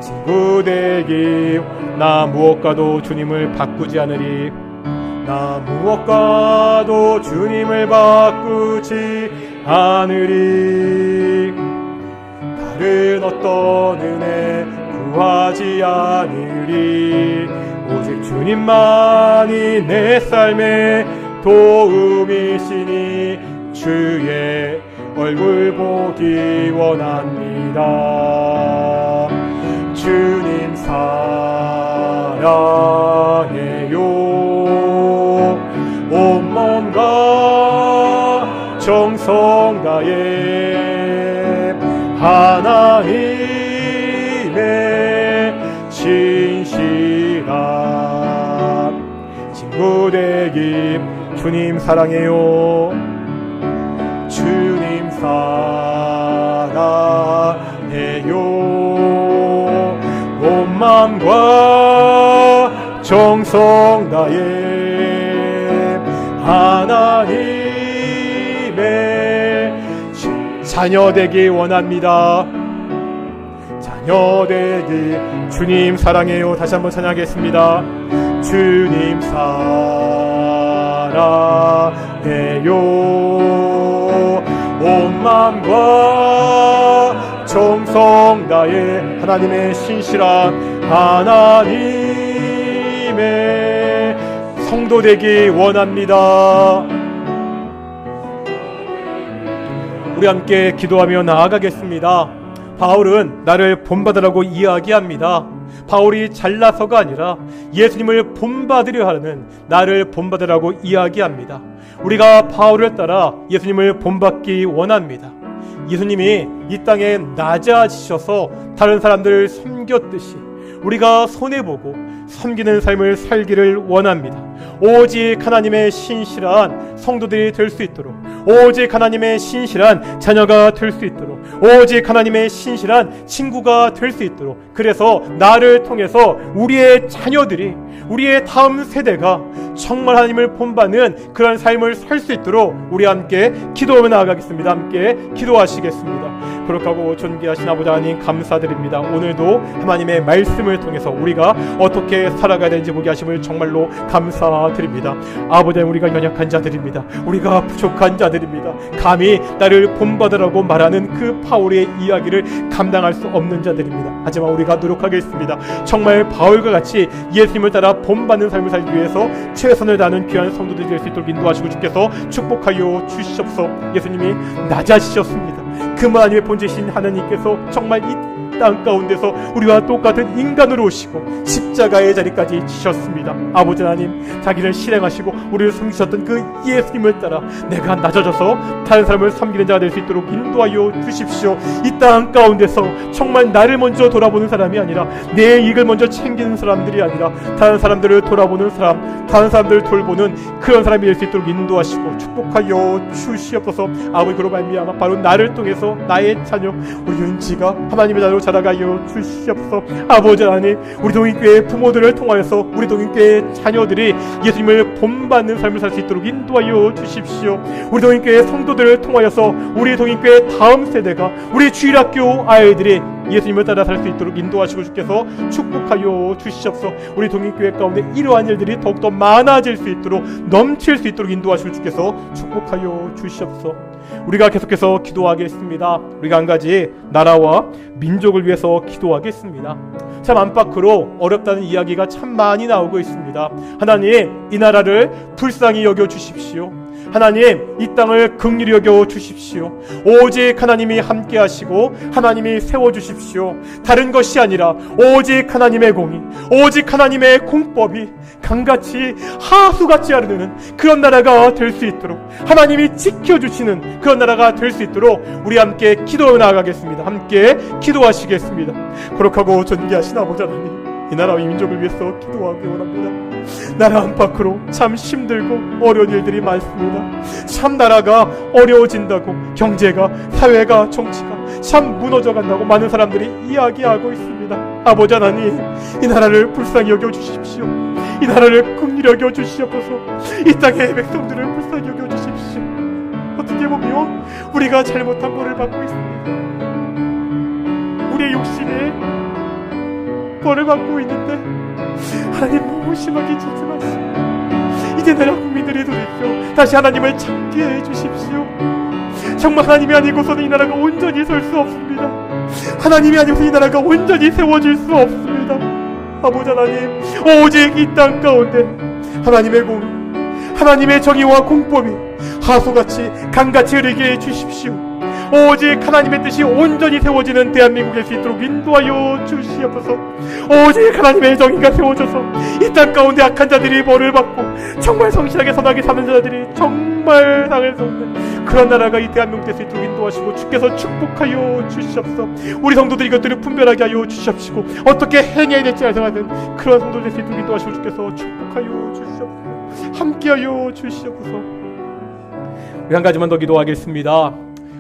친구 되기. 나 무엇과도 주님을 바꾸지 않으리. 나 무엇과도 주님을 바꾸지 않으리. 다른 어떤 은혜 구하지 않으리. 오직 주님만이 내 삶의 도움이시니 주의 얼굴 보기 원합니다. 주님 사랑해요. 온 몸과 정성 다해 하나님의 신실한 친구 되기. 주님 사랑해요. 주님 사랑해요. 온 마음과 정성 다해 하나님의 자녀 되기 원합니다. 자녀 되기. 주님 사랑해요. 다시 한번 찬양하겠습니다. 주님 사랑해요. 온 마음과 정성 다해 하나님의 신실한 하나님의 성도 되기 원합니다. 우리 함께 기도하며 나아가겠습니다. 바울은 나를 본받으라고 이야기합니다. 바울이 잘나서가 아니라 예수님을 본받으려 하는 나를 본받으라고 이야기합니다. 우리가 바울을 따라 예수님을 본받기 원합니다. 예수님이 이 땅에 낮아지셔서 다른 사람들을 섬겼듯이 우리가 손해보고 섬기는 삶을 살기를 원합니다. 오직 하나님의 신실한 성도들이 될 수 있도록, 오직 하나님의 신실한 자녀가 될 수 있도록, 오직 하나님의 신실한 친구가 될 수 있도록, 그래서 나를 통해서 우리의 자녀들이, 우리의 다음 세대가 정말 하나님을 본받는 그런 삶을 살 수 있도록 우리 함께 기도하며 나아가겠습니다. 함께 기도하시겠습니다. 거룩하고 존귀하신 아버지 하나님 감사드립니다. 오늘도 하나님의 말씀을 통해서 우리가 어떻게 살아가야 되는지 보게 하심을 정말로 감사드립니다. 아버지, 우리가 연약한 자들입니다. 우리가 부족한 자들입니다. 감히 나를 본받으라고 말하는 그 바울의 이야기를 감당할 수 없는 자들입니다. 하지만 우리가 노력하겠습니다. 정말 바울과 같이 예수님을 따라 본받는 삶을 살기 위해서 최선을 다하는 귀한 성도들이 될 수 있도록 인도하시고 주께서 축복하여 주시옵소서. 예수님이 낮아지셨습니다. 그만의 본체신 하나님께서 정말 이 땅 가운데서 우리와 똑같은 인간으로 오시고 십자가의 자리까지 지셨습니다. 아버지 하나님, 자기를 실행하시고 우리를 섬기셨던 그 예수님을 따라 내가 낮아져서 다른 사람을 섬기는 자가 될 수 있도록 인도하여 주십시오. 이 땅 가운데서 정말 나를 먼저 돌아보는 사람이 아니라 내 이익을 먼저 챙기는 사람들이 아니라 다른 사람들을 돌아보는 사람, 다른 사람들을 돌보는 그런 사람이 될 수 있도록 인도하시고 축복하여 주시옵소서. 아버지, 그로 말미암아 바로 나를 통해서 나의 자녀 우리 윤지가 하나님의 자녀로 자라가여 주시옵소서. 아버지 하나님, 우리 동인교회 부모들을 통하여서 우리 동인교회 자녀들이 예수님을 본받는 삶을 살 수 있도록 인도하여 주십시오. 우리 동인교회 성도들을 통하여서 우리 동인교회 다음 세대가, 우리 주일학교 아이들이 예수님을 따라 살 수 있도록 인도하시고 주께서 축복하여 주시옵소서. 우리 동인교회 가운데 이러한 일들이 더욱더 많아질 수 있도록, 넘칠 수 있도록 인도하시고 주께서 축복하여 주시옵소서. 우리가 계속해서 기도하겠습니다. 우리가 한 가지 나라와 민족을 위해서 기도하겠습니다. 참 안팎으로 어렵다는 이야기가 참 많이 나오고 있습니다. 하나님, 이 나라를 불쌍히 여겨 주십시오. 하나님, 이 땅을 긍휼히 여겨 주십시오. 오직 하나님이 함께 하시고 하나님이 세워주십시오. 다른 것이 아니라 오직 하나님의 공의, 오직 하나님의 공법이 강같이 하수같이 흐르는 그런 나라가 될 수 있도록, 하나님이 지켜주시는 그런 나라가 될 수 있도록 우리 함께 기도해 나가겠습니다. 함께 기도하시겠습니다. 거룩하고 존귀하신 아버지 하나님, 이 나라와 이 민족을 위해서 기도하기 원합니다. 나라 안팎으로 참 힘들고 어려운 일들이 많습니다. 참 나라가 어려워진다고, 경제가, 사회가, 정치가 참 무너져간다고 많은 사람들이 이야기하고 있습니다. 아버지 하나님, 이 나라를 불쌍히 여겨주십시오. 이 나라를 긍휼히 여겨주시옵소서. 이 땅의 백성들을 불쌍히 여겨주십시오. 어떻게 보면 우리가 잘못한 벌을 받고 있습니다. 우리의 욕심에 벌을 받고 있는데 하나님, 너무 심하게 짓지 마시고 이제 나라 국민들이 도리어 다시 하나님을 찾게 해주십시오. 정말 하나님이 아니고서는 이 나라가 온전히 설 수 없습니다. 하나님이 아니고서 이 나라가 온전히 세워질 수 없습니다. 아버지 하나님, 오직 이 땅 가운데 하나님의 공의, 하나님의 정의와 공법이 하수같이 강같이 흐르게 해주십시오. 오직 하나님의 뜻이 온전히 세워지는 대한민국일 수 있도록 인도하여 주시옵소서. 오직 하나님의 정의가 세워져서 이 땅 가운데 악한 자들이 벌을 받고 정말 성실하게 선하게 사는 자들이 정말 당해서 없는 그런 나라가 이 대한민국 될 수 있도록 인도하시고 주께서 축복하여 주시옵소서. 우리 성도들이 이것들을 분별하게 하여 주시옵시고 어떻게 행해야 될지 알아가는 그런 성도들 될 수 있도록 인도하시고 주께서 축복하여 주시옵소서. 함께하여 주시옵소서. 우리 한 가지만 더 기도하겠습니다.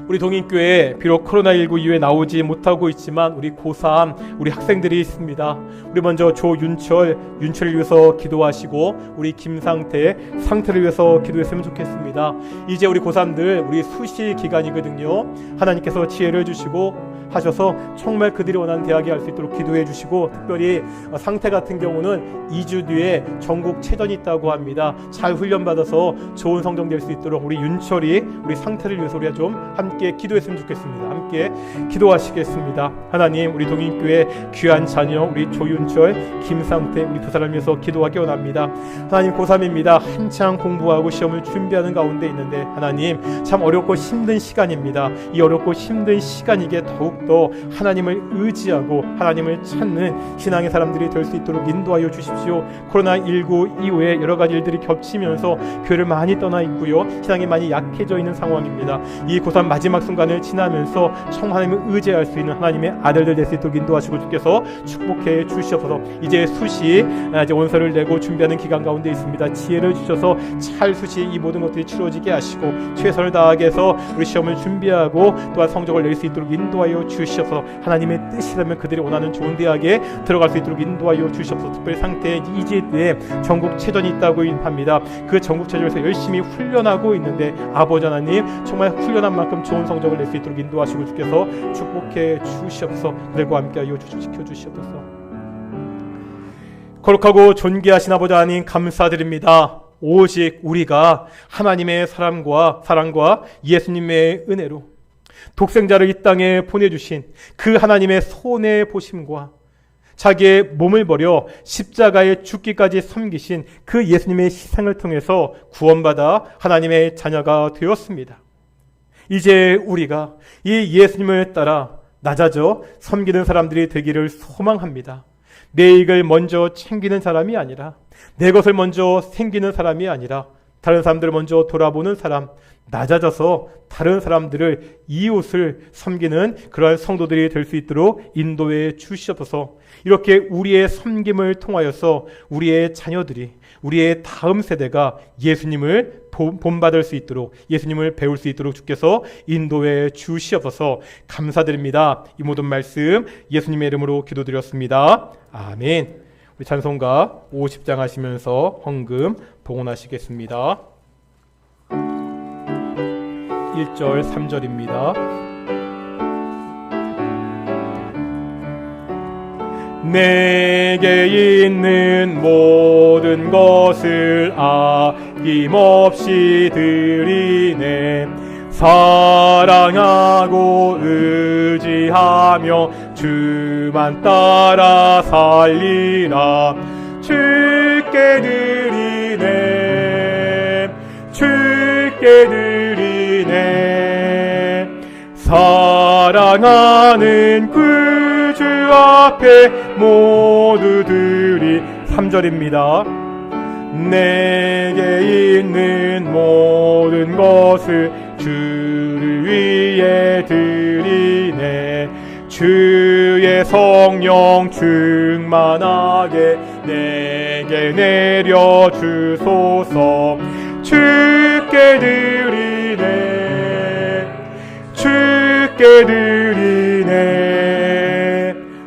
우리 동인교회에 비록 코로나19 이후에 나오지 못하고 있지만 우리 고3 우리 학생들이 있습니다. 우리 먼저 윤철을 위해서 기도하시고 우리 김상태 상태를 위해서 기도했으면 좋겠습니다. 이제 우리 고3들 우리 수시 기간이거든요. 하나님께서 지혜를 주시고 하셔서 정말 그들이 원하는 대학에 갈 수 있도록 기도해 주시고, 특별히 상태 같은 경우는 2주 뒤에 전국체전이 있다고 합니다. 잘 훈련받아서 좋은 성적 낼 수 있도록 우리 윤철이 우리 상태를 위해서 우리가 좀 함께 기도했으면 좋겠습니다. 함께 기도하시겠습니다. 하나님, 우리 동인교회 귀한 자녀 우리 조윤철, 김상태 우리 두 사람 위해서 기도하기 원합니다. 하나님, 고3입니다. 한창 공부하고 시험을 준비하는 가운데 있는데 하나님, 참 어렵고 힘든 시간입니다. 이 어렵고 힘든 시간이기에 더욱더 하나님을 의지하고 하나님을 찾는 신앙의 사람들이 될 수 있도록 인도하여 주십시오. 코로나19 이후에 여러 가지 일들이 겹치면서 교회를 많이 떠나 있고요. 신앙이 많이 약해져 있는 상황입니다. 이 고3 마지막 순간을 지나면서 정말 하나님을 의지할 수 있는 하나님의 아들들 될 수 있도록 인도하시고 주께서 축복해 주시옵소서. 이제 수시 이제 원서를 내고 준비하는 기간 가운데 있습니다. 지혜를 주셔서 잘 수시 이 모든 것들이 치러지게 하시고 최선을 다하게 해서 우리 시험을 준비하고 또한 성적을 낼 수 있도록 인도하여 주시옵소서. 하나님의 뜻이라면 그들이 원하는 좋은 대학에 들어갈 수 있도록 인도하여 주시옵소서. 특별히 상태에 이제에 전국체전이 있다고 합니다. 그 전국체전에서 열심히 훈련하고 있는데 아버지 하나님, 정말 훈련한 만큼 좋은 성적을 낼 수 있도록 인도하시고 주께서 축복해 주시옵소서. 그들과 함께하여 지켜주시옵소서. 거룩하고 존귀하신 아버지 하나님, 감사드립니다. 오직 우리가 하나님의 사랑과 예수님의 은혜로 독생자를 이 땅에 보내주신 그 하나님의 손의 보심과 자기의 몸을 버려 십자가에 죽기까지 섬기신 그 예수님의 희생을 통해서 구원받아 하나님의 자녀가 되었습니다. 이제 우리가 이 예수님을 따라 낮아져 섬기는 사람들이 되기를 소망합니다. 내 이익을 먼저 챙기는 사람이 아니라, 내 것을 먼저 챙기는 사람이 아니라 다른 사람들을 먼저 돌아보는 사람, 낮아져서 다른 사람들을, 이웃을 섬기는 그러한 성도들이 될 수 있도록 인도해 주시옵소서. 이렇게 우리의 섬김을 통하여서 우리의 자녀들이, 우리의 다음 세대가 예수님을 본받을 수 있도록, 예수님을 배울 수 있도록 주께서 인도해 주시옵소서. 감사드립니다. 이 모든 말씀 예수님의 이름으로 기도드렸습니다. 아멘. 우리 찬송가 50장 하시면서 헌금 봉헌하시겠습니다. 1절 3절입니다. 내게 있는 모든 것을 아낌없이 드리네. 사랑하고 의지하며 주만 따라 살리라. 주께 드리네. 주께 드리네. 사랑하는 그 주 앞에 모두들이 3절입니다. 내게 있는 모든 것을 주를 위해 드리네. 주의 성령 충만하게 내게 내려 주소서. 주께 드리네. 주께 드리네.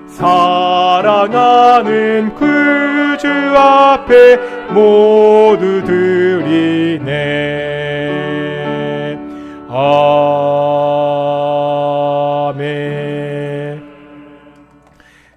사랑하는 그 주 앞에 모두 드리네. 아멘.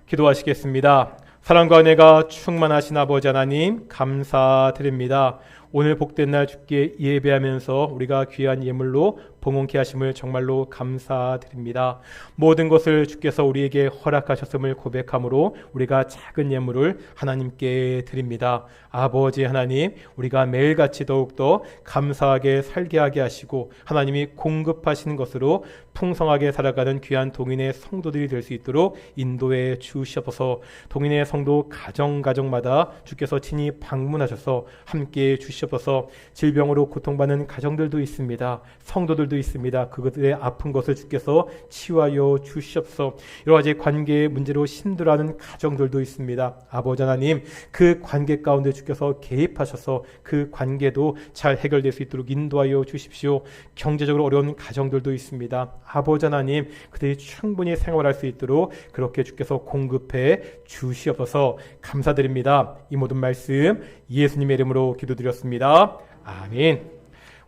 기도하시겠습니다. 사랑과 은혜가 충만하신 아버지 하나님 감사드립니다. 오늘 복된 날 주께 예배하면서 우리가 귀한 예물로 봉헌케 하심을 정말로 감사드립니다. 모든 것을 주께서 우리에게 허락하셨음을 고백함으로 우리가 작은 예물을 하나님께 드립니다. 아버지 하나님, 우리가 매일같이 더욱더 감사하게 살게 하게 하시고 하나님이 공급하시는 것으로 풍성하게 살아가는 귀한 동인의 성도들이 될 수 있도록 인도해 주시옵소서. 동인의 성도 가정마다 주께서 친히 방문하셔서 함께해 주시옵소서. 질병으로 고통받는 가정들도 있습니다. 성도들도 있습니다. 그것들의 아픈 것을 주께서 치유하여 주시옵소서. 여러 가지 관계의 문제로 힘들어하는 가정들도 있습니다. 아버지 하나님, 그 관계 가운데 주께서 개입하셔서 그 관계도 잘 해결될 수 있도록 인도하여 주십시오. 경제적으로 어려운 가정들도 있습니다. 아버지 하나님, 그들이 충분히 생활할 수 있도록 그렇게 주께서 공급해 주시옵소서. 감사드립니다. 이 모든 말씀 예수님의 이름으로 기도드렸습니다. 아멘.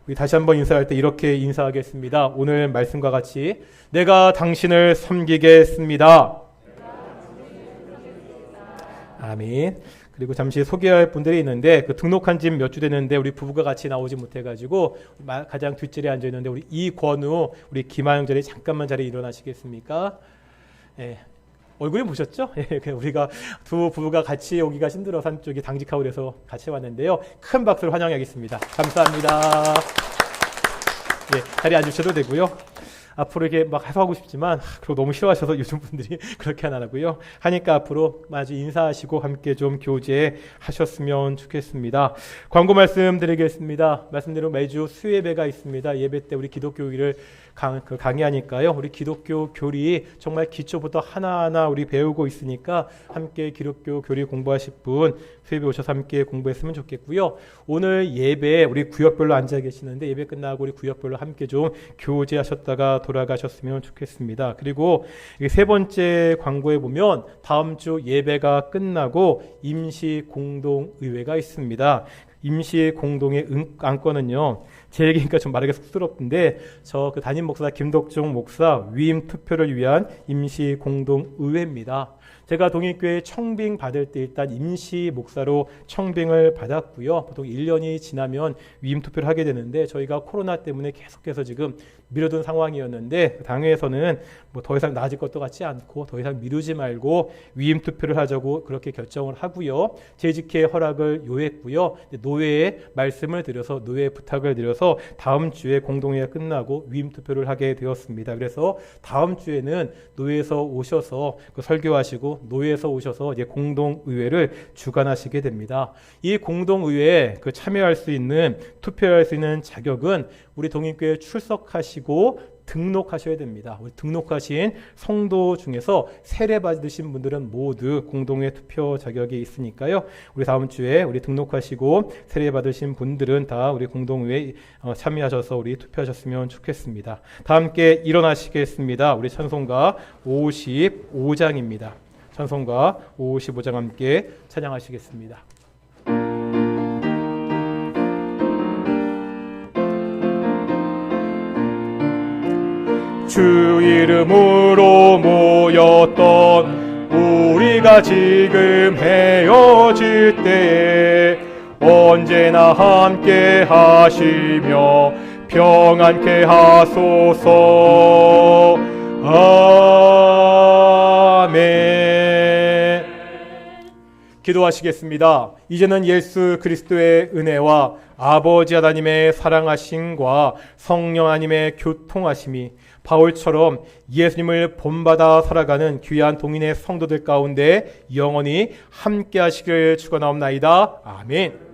우리 다시 한번 인사할 때 이렇게 인사하겠습니다. 오늘 말씀과 같이 내가 당신을 섬기겠습니다. 아멘. 그리고 잠시 소개할 분들이 있는데 그 등록한 지 몇 주 됐는데 우리 부부가 같이 나오지 못해가지고 가장 뒷자리에 앉아 있는데 우리 이권우, 우리 김하영 자리 잠깐만 자리에 일어나시겠습니까? 예. 얼굴이 보셨죠? 예, 우리가 두 부부가 같이 오기가 힘들어서 한쪽이 당직하고 그래서 같이 왔는데요. 큰 박수로 환영하겠습니다. 감사합니다. 예, 자리에 앉으셔도 되고요. 앞으로 이렇게 막 하고 싶지만 그리고 너무 싫어하셔서 요즘 분들이 그렇게 안 하고요. 하니까 앞으로 마주 인사하시고 함께 좀 교제하셨으면 좋겠습니다. 광고 말씀드리겠습니다. 말씀대로 매주 수예배가 있습니다. 예배 때 우리 기독교를 강의하니까요. 우리 기독교 교리 정말 기초부터 하나하나 우리 배우고 있으니까 함께 기독교 교리 공부하실 분 수예배 오셔서 함께 공부했으면 좋겠고요. 오늘 예배 우리 구역별로 앉아 계시는데 예배 끝나고 우리 구역별로 함께 좀 교제하셨다가 돌아가셨으면 좋겠습니다. 그리고 세 번째 광고에 보면 다음 주 예배가 끝나고 임시 공동의회가 있습니다. 임시 공동의 안건은요. 제 얘기니까 좀 말하기 쑥스럽던데 저 그 담임 목사 김덕종 목사 위임 투표를 위한 임시 공동의회입니다. 제가 동일교회 청빙 받을 때 일단 임시 목사로 청빙을 받았고요. 보통 1년이 지나면 위임 투표를 하게 되는데 저희가 코로나 때문에 계속해서 지금 미뤄둔 상황이었는데 당회에서는 뭐 더 이상 나아질 것도 같지 않고 더 이상 미루지 말고 위임 투표를 하자고 그렇게 결정을 하고요. 재직회 허락을 요했고요. 노회에 말씀을 드려서 노회에 부탁을 드려서 다음 주에 공동회의가 끝나고 위임 투표를 하게 되었습니다. 그래서 다음 주에는 노회에서 오셔서 그 설교하시고 노회에서 오셔서 이제 공동의회를 주관하시게 됩니다. 이 공동의회에 그 참여할 수 있는 투표할 수 있는 자격은 우리 동인교회에 출석하시고 등록하셔야 됩니다. 우리 등록하신 성도 중에서 세례 받으신 분들은 모두 공동회 투표 자격이 있으니까요. 우리 다음 주에 우리 등록하시고 세례 받으신 분들은 다 우리 공동회에 참여하셔서 우리 투표하셨으면 좋겠습니다. 다 함께 일어나시겠습니다. 우리 찬송가 55장입니다. 찬송가 55장 함께 찬양하시겠습니다. 주 이름으로 모였던 우리가 우리가 지금 헤어질 때에 언제나 함께 하시며 평안케 하소서. 아멘. 기도하시겠습니다. 이제는 예수 그리스도의 은혜와 아버지 하나님의 사랑하심과 성령 하나님의 교통하심이 바울처럼 예수님을 본받아 살아가는 귀한 동인의 성도들 가운데 영원히 함께 하시기를 축원하옵나이다. 아멘.